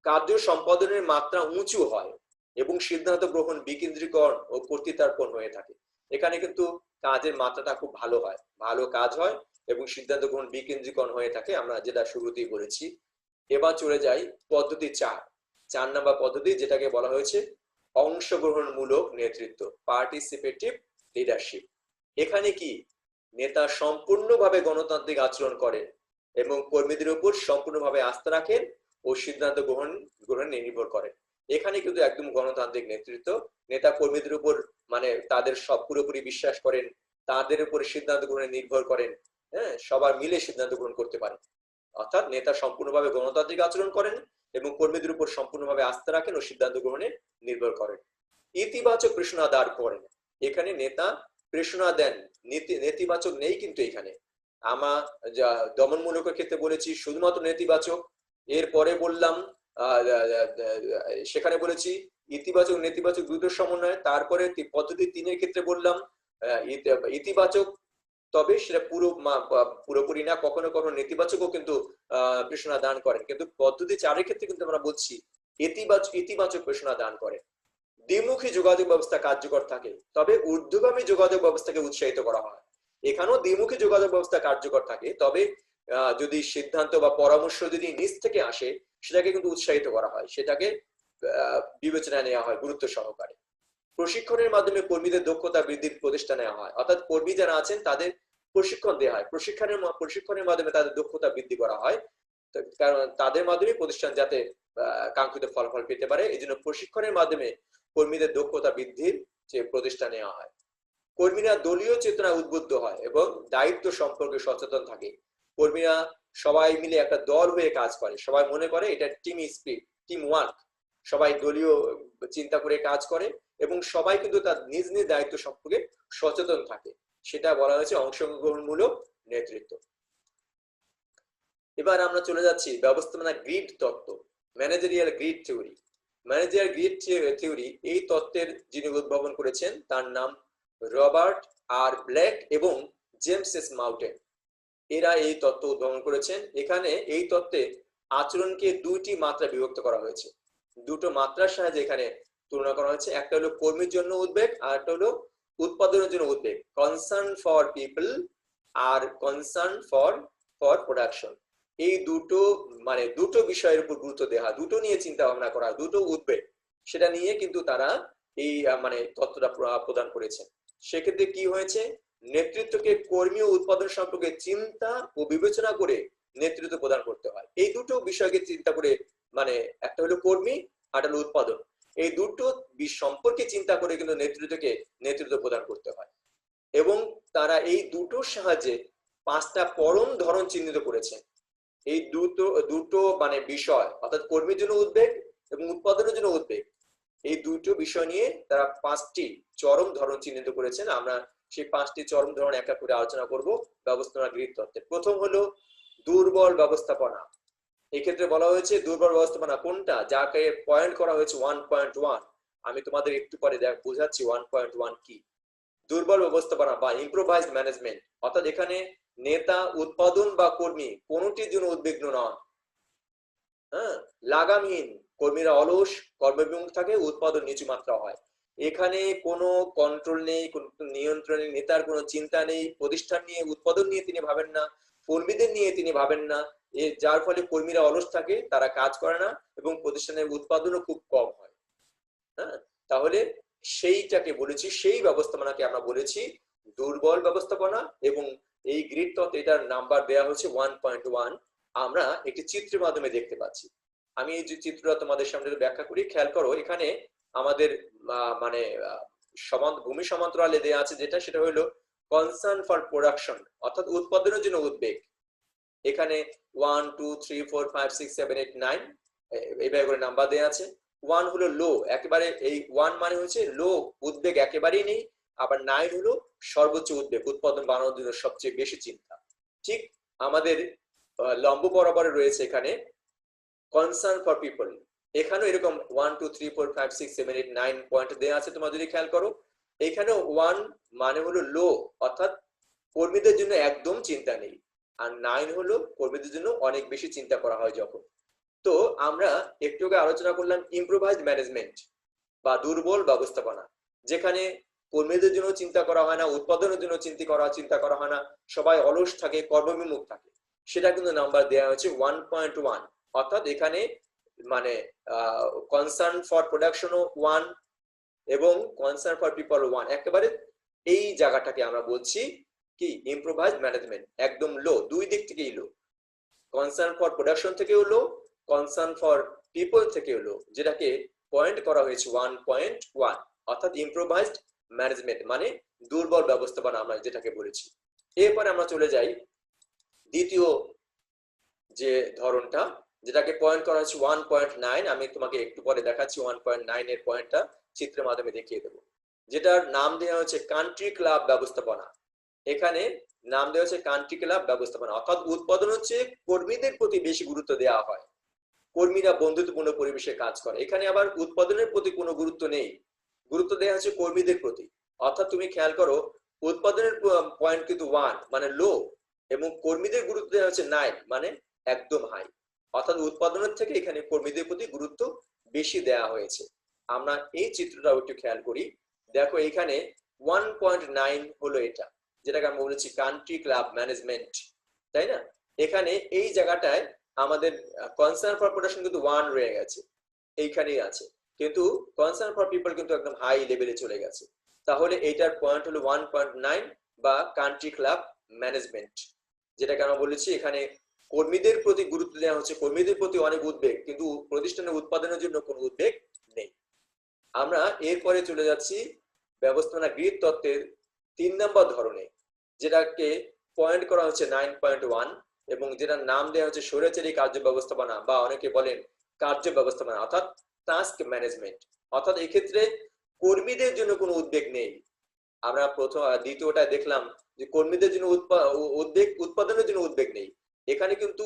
কার্য সম্পাদনের মাত্রা উঁচু হয় এবং সিদ্ধান্ত গ্রহণ বিকেন্দ্রীকরণ ও কর্তৃত্বার্পণ হয়ে থাকে। এখানে কিন্তু কাজের মাত্রাটা খুব ভালো হয়, ভালো কাজ হয় এবং সিদ্ধান্ত গ্রহণ বিকেন্দ্রীকরণ হয়ে থাকে, আমরা যেটা শুরুতেই বলেছি। এবার চলে যাই পদ্ধতি 4 নম্বর পদ্ধতি, যেটাকে বলা হয়েছে অংশগ্রহণমূলক নেতৃত্ব, পার্টিসিপেটিভ লিডারশিপ। এখানে কি নেতা সম্পূর্ণভাবে গণতান্ত্রিক আচরণ করেন এবং কর্মীদের উপর সম্পূর্ণভাবে আস্থা রাখেন ও সিদ্ধান্ত গ্রহণে নির্ভর করেন। এখানে কিন্তু একদম গণতান্ত্রিক নেতৃত্ব। নেতা কর্মীদের উপর মানে তাদের সব পুরোপুরি বিশ্বাস করেন, তাদের উপর সিদ্ধান্ত গ্রহণে নির্ভর করেন, হ্যাঁ, সবার মিলে সিদ্ধান্ত গ্রহণ করতে পারেন। অর্থাৎ নেতা সম্পূর্ণভাবে গণতান্ত্রিক আচরণ করেন এবং কর্মীদের উপর সম্পূর্ণভাবে আস্থা রাখেন ও সিদ্ধান্ত গ্রহণে নির্ভর করেন। ইতিবাচক প্রেষণা দাঁড় করেন। এখানে নেতা প্রেষণা দেন, নেতিবাচক নেই কিন্তু এখানে। আমরা যা দমনমূলকের ক্ষেত্রে বলেছি শুধুমাত্র নেতিবাচক, এরপরে বললাম সেখানে বলেছি ইতিবাচক নেতিবাচক দুটোর সমন্বয়, তারপরে পদ্ধতি 3 এর ক্ষেত্রে বললাম ইতিবাচক, তবে সেটা পুরোপুরি না, কখনো কখনো নেতিবাচকও কিন্তু প্রেষণা দান করেন, কিন্তু পদ্ধতি 4 এর ক্ষেত্রে কিন্তু আমরা বলছি ইতিবাচক প্রেষণা দান করেন। দ্বিমুখী যোগাযোগ ব্যবস্থা কার্যকর থাকে, তবে ঊর্ধ্বগামী যোগাযোগ ব্যবস্থাকে উৎসাহিত করা হয়। এখানেও দ্বিমুখী যোগাযোগ ব্যবস্থা কার্যকর থাকে, তবে যদি সিদ্ধান্ত বা পরামর্শ যদি নিজ থেকে আসে, সেটাকে কিন্তু উৎসাহিত করা হয়, সেটাকে বিবেচনায় নেওয়া হয় গুরুত্ব সহকারে। প্রশিক্ষণের মাধ্যমে কর্মীদের দক্ষতা বৃদ্ধির প্রচেষ্টা নেওয়া হয়, অর্থাৎ কর্মী যারা আছেন তাদের প্রশিক্ষণ দেওয়া হয়, প্রশিক্ষণের মাধ্যমে তাদের দক্ষতা বৃদ্ধি করা হয়, কারণ তাদের মাধ্যমে প্রতিষ্ঠান যাতে কাঙ্ক্ষিত ফলাফল পেতে পারে, এই জন্য প্রশিক্ষণের মাধ্যমে কর্মীদের দক্ষতা বৃদ্ধির যে প্রচেষ্টা নেওয়া হয়। কর্মীরা দলীয় চেতনায় উদ্বুদ্ধ হয় এবং দায়িত্ব সম্পর্কে সচেতন থাকে। কর্মীরা সবাই মিলে একটা দল হয়ে কাজ করে, সবাই মনে করে এটা টিম স্পিরিট, টিম ওয়ার্ক, সবাই দলীয় চিন্তা করে কাজ করে এবং সবাই কিন্তু তার নিজ নিজ দায়িত্ব সম্পর্কে সচেতন থাকে, সেটা বলা হয়েছে অংশগ্রহণমূলক নেতৃত্ব। এবার আমরা চলে যাচ্ছি ব্যবস্থাপনা গ্রিড তত্ত্ব, managerial grid theory. Managerial grid theory, এই তত্ত্বের যিনি উদ্ভাবন করেছেন তার নাম রবার্ট আর ব্ল্যাক এবং জেমস এস মাউটেন, এরা এই তত্ত্ব উদ্ভাবন করেছেন। এখানে এই তত্ত্বে আচরণকে দুইটি মাত্রা বিভক্ত করা হয়েছে, দুটো মাত্রার সাহায্যে এখানে তুলনা করা হয়েছে, একটা হলো কর্মীর জন্য উদ্বেগ আর একটা হলো উৎপাদনের জন্য উদ্বেগ, concern for people R concern for production. এই দুটো দুটো বিষয়ের উপর গুরুত্ব দেওয়া, দুটো নিয়ে চিন্তা ভাবনা করা, দুটো উদ্বেগ, সেটা নিয়ে কিন্তু তারা এই তত্ত্বটা প্রদান করেছেন। সেক্ষেত্রে কি হয়েছে, নেতৃত্বকে কর্মী ও উৎপাদন সম্পর্কে চিন্তা ও বিবেচনা করে নেতৃত্ব প্রদান করতে হয়। এই দুটো বিষয়কে চিন্তা করে, একটা হলো কর্মী আর হলো উৎপাদন, এই দুটো সম্পর্কে চিন্তা করে কিন্তু নেতৃত্ব প্রদান করতে হয়। এবং তারা এই দুটোর সাহায্যে 5টা পরম ধরন চিহ্নিত করেছে। এই দুটো বিষয়, অর্থাৎ কর্মীর জন্য উদ্বেগ এবং উৎপাদনের জন্য উদ্বেগ, এই দুটো বিষয় নিয়ে তারা 5টি চরম ধরন চিহ্নিত করেছেন। আমরা সেই 5টি চরম ধরন এক এক করে আলোচনা করব ব্যবস্থাপনা গ্রিড তত্ত্বে। প্রথম হলো দুর্বল ব্যবস্থাপনা। এক্ষেত্রে বলা হয়েছে দুর্বল ব্যবস্থাপনা কোনটা, যাকে পয়েন্ট করা হয়েছে 1.1। আমি তোমাদের একটু পরে বোঝাচ্ছি 1.1 কি। দুর্বল ব্যবস্থাপনা বা ইম্প্রোভাইজড ম্যানেজমেন্ট, অর্থাৎ এখানে নেতা, উৎপাদন বা কর্মী কোনটির জন্য উদ্বিগ্ন নন। লাগামহীন, কর্মীরা অলস, কর্মবিমুখ থাকে, উৎপাদন নিচু মাত্রা হয়। এখানে কোনো কন্ট্রোল নেই, কোনো নিয়ন্ত্রণ নেই, নেতার কোনো চিন্তা নেই, প্রতিষ্ঠান নিয়ে, উৎপাদন নিয়ে তিনি ভাবেন না, কর্মীদের নিয়ে তিনি ভাবেন না, যার ফলে কর্মীরা অলস থাকে, তারা কাজ করে না এবং প্রতিষ্ঠানের উৎপাদনও খুব কম হয়। তাহলে সেইটাকে বলেছি, সেই ব্যবস্থাপনাকে আমরা বলেছি দুর্বল ব্যবস্থাপনা। এবং এই গ্রিড তত্ত্বে এটার নাম্বার দেওয়া হচ্ছে 1.1। আমরা একটি চিত্রের মাধ্যমে দেখতে পাচ্ছি। আমি এই যে চিত্রটা তোমাদের সামনে ব্যাখ্যা করি, খেয়াল করো। এখানে আমাদের ভূমি সমান্তরালে দেওয়া আছে যেটা, সেটা হলো কনসার্ন ফর প্রোডাকশন, অর্থাৎ উৎপাদনের জন্য উদ্বেগ। এখানে 1 2 3 4 5 6 7 8 9 এইভাবে করে নাম্বার দেওয়া আছে। 1 হলো লো, একেবারে এই 1 মানে হচ্ছে লো, উদ্বেগ একেবারেই নেই। আবার 9 হলো সর্বোচ্চ উদ্বেগ, উৎপাদন বাড়ানোর জন্য সবচেয়ে বেশি চিন্তা। ঠিক আমাদের লম্ব বরাবরে রয়েছে এখানে কনসার্ন ফর পিপল, এখানেও এরকম 1 2 3 4 5 6 7 8 9 পয়েন্ট দেওয়া আছে। তোমরা যদি খেয়াল করো, এখানেও 1 মানে হলো লো, অর্থাৎ কর্মীদের জন্য একদম চিন্তা নেই, আর 9 হলো কর্মীদের জন্য অনেক বেশি চিন্তা করা হয় যখন। তো আমরা একটু আগে আলোচনা করলাম ইম্প্রোভাইজড ম্যানেজমেন্ট বা দুর্বল ব্যবস্থাপনা, যেখানে কর্মীদের জন্য চিন্তা করা হয় না, উৎপাদনের জন্য চিন্তা করা হয় না, সবাই অলস থাকে, কর্মবিমুখ থাকে। সেটা কিন্তু নাম্বার দেওয়া হয়েছে 1.1। অর্থাৎ এখানে কনসার্ন ফর প্রোডাকশনও 1 এবং কনসার্ন ফর পিপল 1, একেবারে এই জায়গাটাকে আমরা বলছি কি ইম্প্রোভাইজড ম্যানেজমেন্ট, একদম লো, দুই দিক থেকেই লো। কনসার্ন ফর প্রোডাকশন থেকেও লো, কনসার্ন ফর পিপল থেকেও লো, যেটাকে পয়েন্ট করা হয়েছে 1.1। অর্থাৎ ইম্প্রোভাইজড ম্যানেজমেন্ট মানে দুর্বল ব্যবস্থাপনা আমরা যেটাকে বলেছি। এরপরে আমরা চলে যাই দ্বিতীয় যে ধরনটা, যেটাকে পয়েন্ট করা হচ্ছে 1.9। আমি তোমাকে একটু পরে দেখাচ্ছি 1.9 এর পয়েন্টটা চিত্রের মাধ্যমে দেখিয়ে দেবো, যেটার নাম দেওয়া হচ্ছে কান্ট্রি ক্লাব ব্যবস্থাপনা। এখানে নাম দেওয়া হচ্ছে কান্ট্রি ক্লাব ব্যবস্থাপনা, অর্থাৎ উৎপাদন হচ্ছে কর্মীদের প্রতি বেশি গুরুত্ব দেওয়া হয়, কর্মীরা বন্ধুত্বপূর্ণ পরিবেশে কাজ করে। এখানে আবার উৎপাদনের প্রতি কোনো গুরুত্ব নেই, গুরুত্ব দেওয়া হচ্ছে কর্মীদের প্রতি। অর্থাৎ তুমি খেয়াল করো, উৎপাদনের পয়েন্ট কিন্তু 1 মানে লো, এবং কর্মীদের গুরুত্ব দেওয়া হচ্ছে 9 মানে একদম হাই। অর্থাৎ উৎপাদনের থেকে এখানে কর্মীদের প্রতি গুরুত্ব বেশি দেওয়া হয়েছে। আমরা এই চিত্রটা একটু খেয়াল করি, দেখো এখানে 1.9 হলো এটা, যেটাকে আমরা বলেছি কান্ট্রি ক্লাব ম্যানেজমেন্ট, তাই না? এখানে এই জায়গাটায় আমাদের কনসার্ন ফর প্রোডাকশন কিন্তু 1 রয়ে গেছে, এইখানেই আছে, কিন্তু কনসার্ন ফর পিপল কিন্তু একদম হাই লেভেলে চলে গেছে। তাহলে এইটার পয়েন্ট হলো 1.9 বা কান্ট্রি ক্লাব ম্যানেজমেন্ট, যেটাকে আমরা বলেছি এখানে কর্মীদের প্রতি গুরুত্ব দেওয়া হচ্ছে, কর্মীদের প্রতি অনেক উদ্বেগ, কিন্তু প্রতিষ্ঠানের উৎপাদনের জন্য কোনো উদ্বেগ নেই। আমরা এরপরে চলে যাচ্ছি ব্যবস্থাপনা গ্রিড তত্ত্বের 3 নম্বর ধরনে, যেটাকে পয়েন্ট করা হচ্ছে 9.1 এবং যেটার নাম দেওয়া হচ্ছে স্বৈরাচারী কার্য ব্যবস্থাপনা বা অনেকে বলেন কার্য ব্যবস্থাপনা অর্থাৎ টাস্ক ম্যানেজমেন্ট। অর্থাৎ এই ক্ষেত্রে কর্মীদের জন্য কোনো উদ্বেগ নেই। আমরা দ্বিতীয়টা দেখলাম যে কর্মীদের জন্য উদ্বেগ, উৎপাদনের জন্য উদ্বেগ নেই। এখানে কিন্তু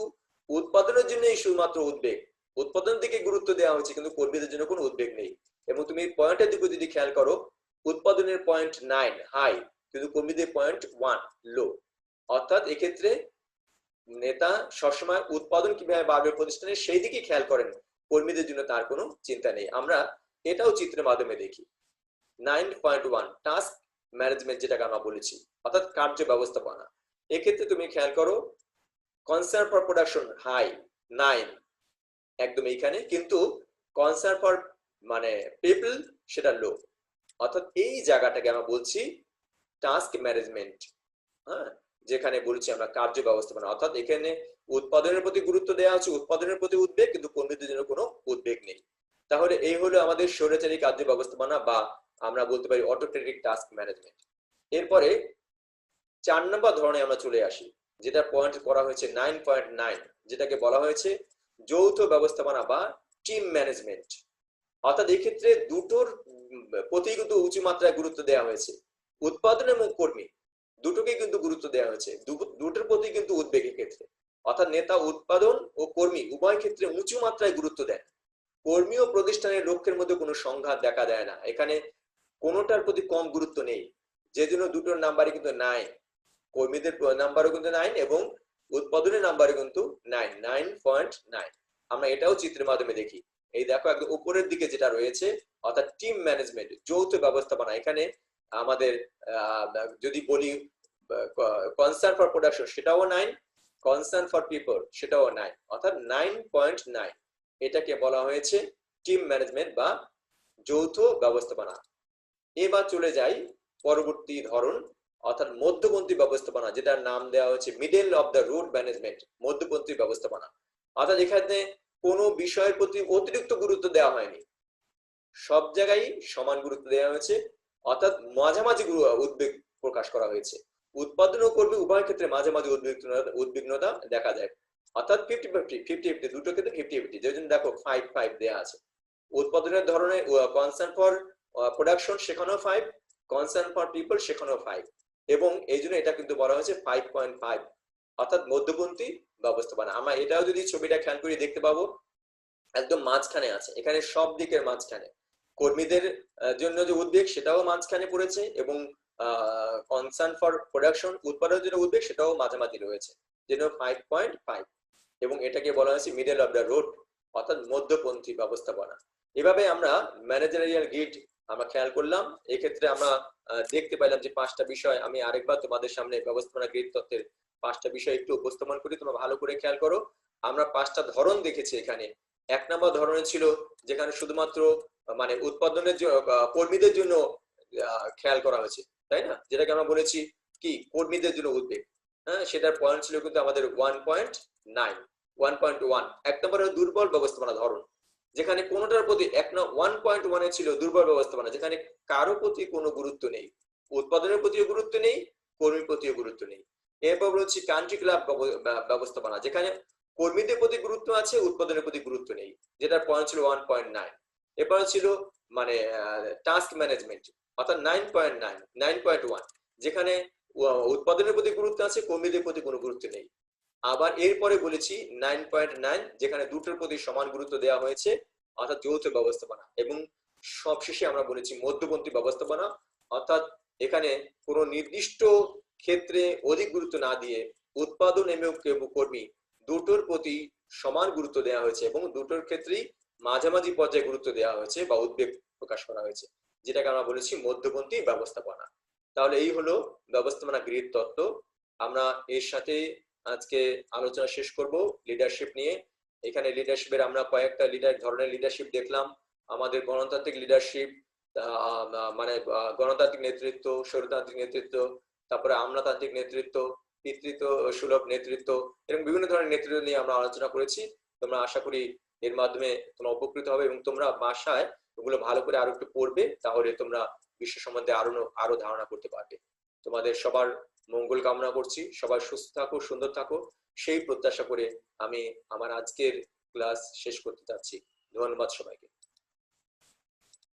উৎপাদনের জন্যই শুধুমাত্র উদ্বেগ, উৎপাদনের দিকে গুরুত্ব দেওয়া হচ্ছে, কিন্তু কর্মীদের জন্য কোনো উদ্বেগ নেই। এবং তুমি পয়েন্টের দিকে যদি খেয়াল করো, উৎপাদনের 0.9 হাই, কিন্তু কর্মীদের 0.1 লো। অর্থাৎ এক্ষেত্রে নেতা সবসময় উৎপাদন কিভাবে বাড়বে প্রতিষ্ঠানে সেই দিকে খেয়াল করেন, কর্মীদের জন্য তার কোনো চিন্তা নেই। আমরা এটাও চিত্রের মাধ্যমে দেখি। 9.1 টাস্ক ম্যানেজমেন্ট, যেটাকে আমরা বলেছি অর্থাৎ কার্য ব্যবস্থাপনা। এক্ষেত্রে তুমি খেয়াল করো কনসার্ন ফর প্রোডাকশন হাই 9 একদম এইখানে, কিন্তু কনসার্ন ফর মানে পিপল সেটা লো। অর্থাৎ এই জায়গাটাকে আমরা বলছি টাস্ক ম্যানেজমেন্ট, হ্যাঁ, যেখানে বলছি আমরা কার্য ব্যবস্থাপনা। অর্থাৎ এখানে উৎপাদনের প্রতি গুরুত্ব দেওয়া হচ্ছে, উৎপাদনের প্রতি উদ্বেগ, কিন্তু কর্মীদের জন্য কোনো উদ্বেগ নেই। তাহলে এই হলো আমাদের স্বৈরাচারী কার্য ব্যবস্থাপনা বা আমরা বলতে পারি অটোক্রেটিক টাস্ক ম্যানেজমেন্ট। এরপরে 4 নম্বর ধরনে আমরা চলে আসি, যেটা পয়েন্ট করা হয়েছে 9.9, যেটাকে বলা হয়েছে যৌথ ব্যবস্থাপনা বা টিম ম্যানেজমেন্ট। অর্থাৎ এই ক্ষেত্রে দুটোর প্রতি কিন্তু উঁচু মাত্রায় গুরুত্ব দেওয়া হয়েছে, উৎপাদন এবং কর্মী দুটোকে কিন্তু গুরুত্ব দেওয়া হয়েছে, দুটোর প্রতি কিন্তু উদ্বেগের ক্ষেত্রে। অর্থাৎ নেতা উৎপাদন ও কর্মী উভয় ক্ষেত্রে উঁচু মাত্রায় গুরুত্ব দেন। কর্মী ও প্রতিষ্ঠানের লক্ষ্যের মধ্যে কোনো সংঘাত দেখা দেয় না, এখানে কোনোটার প্রতি কম গুরুত্ব নেই, যে জন্য দুটোর নাম্বারই কিন্তু 9, কর্মীদের নাম্বারও কিন্তু 9 এবং উৎপাদনের নাম্বারও কিন্তু 9.9। আমরা এটাও চিত্রের মাধ্যমে দেখি। এই দেখো একদম উপরের দিকে যেটা রয়েছে অর্থাৎ টিম ম্যানেজমেন্ট, যৌথ ব্যবস্থাপনা। এখানে আমাদের যদি বলি কনসার্ন ফর প্রোডাকশন সেটাও 9, কনসার্ন ফর পিপল সেটাও 9, অর্থাৎ 9.9। এটাকে বলা হয়েছে টিম ম্যানেজমেন্ট বা যৌথ ব্যবস্থাপনা। এবার চলে যাই পরবর্তী ধরন অর্থাৎ মধ্যপন্থী ব্যবস্থাপনা, যেটার নাম দেওয়া হচ্ছে middle of the road management, মধ্যপন্থী ব্যবস্থাপনা। অর্থাৎ এখানে কোনো বিষয়ের প্রতি অতিরিক্ত গুরুত্ব দেওয়া হয়নি, সব জায়গায় সমান গুরুত্ব দেওয়া হয়েছে, অর্থাৎ মাঝামাঝি উদ্বেগ প্রকাশ করা হয়েছে। উৎপাদন ও কর্মী উভয় ক্ষেত্রে মাঝামাঝি উদ্বিগ্নতা দেখা যায়, অর্থাৎ 50-50 দুটো ক্ষেত্রে 50-50, যে জন্য দেখো 5-5 দেওয়া আছে। উৎপাদনের ধরনের কনসার্ন ফর প্রোডাকশন সেখানেও 5, কনসার্ন ফর পিপল সেখানেও 5, এবং এই জন্য এটা কিন্তু বলা হয়েছে 5.5, অর্থাৎ মধ্যপন্থী ব্যবস্থাপনা। আমরা এটাও যদি ছবিটা খেয়াল করে দেখতে পাবো একদম মাঝখানে আছে, এখানে সব দিকের মাঝখানে কর্মীদের জন্য যে উদ্বেগ সেটাও মাঝখানে পড়েছে, এবং কনসার্ন ফর প্রোডাকশন উৎপাদনের জন্য উদ্বেগ সেটাও মাঝামাঝি রয়েছে, যেন 5.5, এবং এটাকে বলা হয়েছে মিডল অফ দ্য রোড অর্থাৎ মধ্যপন্থী ব্যবস্থাপনা। এভাবে আমরা ম্যানেজারিয়াল গ্রিড আমরা খেয়াল করলাম। এক্ষেত্রে আমরা দেখতে পাইলাম যে 5টা বিষয়, আমি আরেকবার তোমাদের সামনে ব্যবস্থাপনা গ্রিড তত্ত্বের 5টা বিষয় একটু উপস্থাপন করি, তোমরা ভালো করে খেয়াল করো। আমরা 5টা ধরন দেখেছি এখানে। 1 নম্বর ধরনের ছিল যেখানে শুধুমাত্র মানে উৎপাদনের কর্মীদের জন্য খেয়াল করা হয়েছে, তাই না, যেটাকে আমরা বলেছি কি কর্মীদের জন্য উদ্বেগ, হ্যাঁ, সেটার পয়েন্ট ছিল কিন্তু আমাদের 1.1। 1 নম্বরের দুর্বল ব্যবস্থাপনা ধরন, যেখানে কোনোটার প্রতি 1.1 ছিল দুর্বল ব্যবস্থাপনা, যেখানে কারো প্রতি কোনো গুরুত্ব নেই, উৎপাদনের প্রতিও গুরুত্ব নেই, কর্মীর প্রতিও গুরুত্ব নেই। এরপর রয়েছে কান্ট্রি ক্লাব ব্যবস্থাপনা, যেখানে কর্মীদের প্রতি গুরুত্ব আছে, উৎপাদনের প্রতি গুরুত্ব নেই, যেটার পয়েন্ট ছিল 1.9। এরপর ছিল মানে টাস্ক ম্যানেজমেন্ট অর্থাৎ 9.1, যেখানে উৎপাদনের প্রতি গুরুত্ব আছে, কর্মীদের প্রতি কোনো গুরুত্ব নেই। আবার এরপরে বলেছি 9.9, যেখানে দুটোর প্রতি সমান গুরুত্ব দেওয়া হয়েছে অর্থাৎ যৌথ ব্যবস্থাপনা। এবং সবশেষে আমরা বলেছি মধ্যপন্থী ব্যবস্থাপনা, অর্থাৎ এখানে কোনো নির্দিষ্ট ক্ষেত্রে অধিক গুরুত্ব না দিয়ে উৎপাদন এবং কর্মী দুটোর প্রতি সমান গুরুত্ব দেওয়া হয়েছে, এবং দুটোর ক্ষেত্রেই মাঝামাঝি পর্যায়ে গুরুত্ব দেওয়া হয়েছে বা উদ্বেগ প্রকাশ করা হয়েছে, যেটাকে আমরা বলেছি মধ্যপন্থী ব্যবস্থাপনা। তাহলে এই হলো ব্যবস্থাপনা গ্রিড তত্ত্ব। আমরা এর সাথে আজকে আলোচনা শেষ করব লিডারশিপ নিয়ে। এখানে লিডারশিপের আমরা কয়েকটা ধরনের লিডারশিপ দেখলাম। আমাদের গণতান্ত্রিক লিডারশিপ, মানে গণতান্ত্রিক নেতৃত্ব, স্বৈরতান্ত্রিক নেতৃত্ব, তারপরে আমলাতান্ত্রিক নেতৃত্ব, পিতৃত্ব সুলভ নেতৃত্ব, এরকম বিভিন্ন ধরনের নেতৃত্ব নিয়ে আমরা আলোচনা করেছি। তোমরা আশা করি এর মাধ্যমে তোমরা উপকৃত হবে এবং তোমরা বাসায় ওগুলো ভালো করে আরো একটু পড়বে, তাহলে তোমরা বিশ্ব সম্বন্ধে আরো ধারণা করতে পারবে। তোমাদের সবার মঙ্গল কামনা করছি, সবাই সুস্থ থাকো, সুন্দর থাকো, সেই প্রত্যাশা করে আমি আমার আজকের ক্লাস শেষ করতে চাচ্ছি। ধন্যবাদ সবাইকে।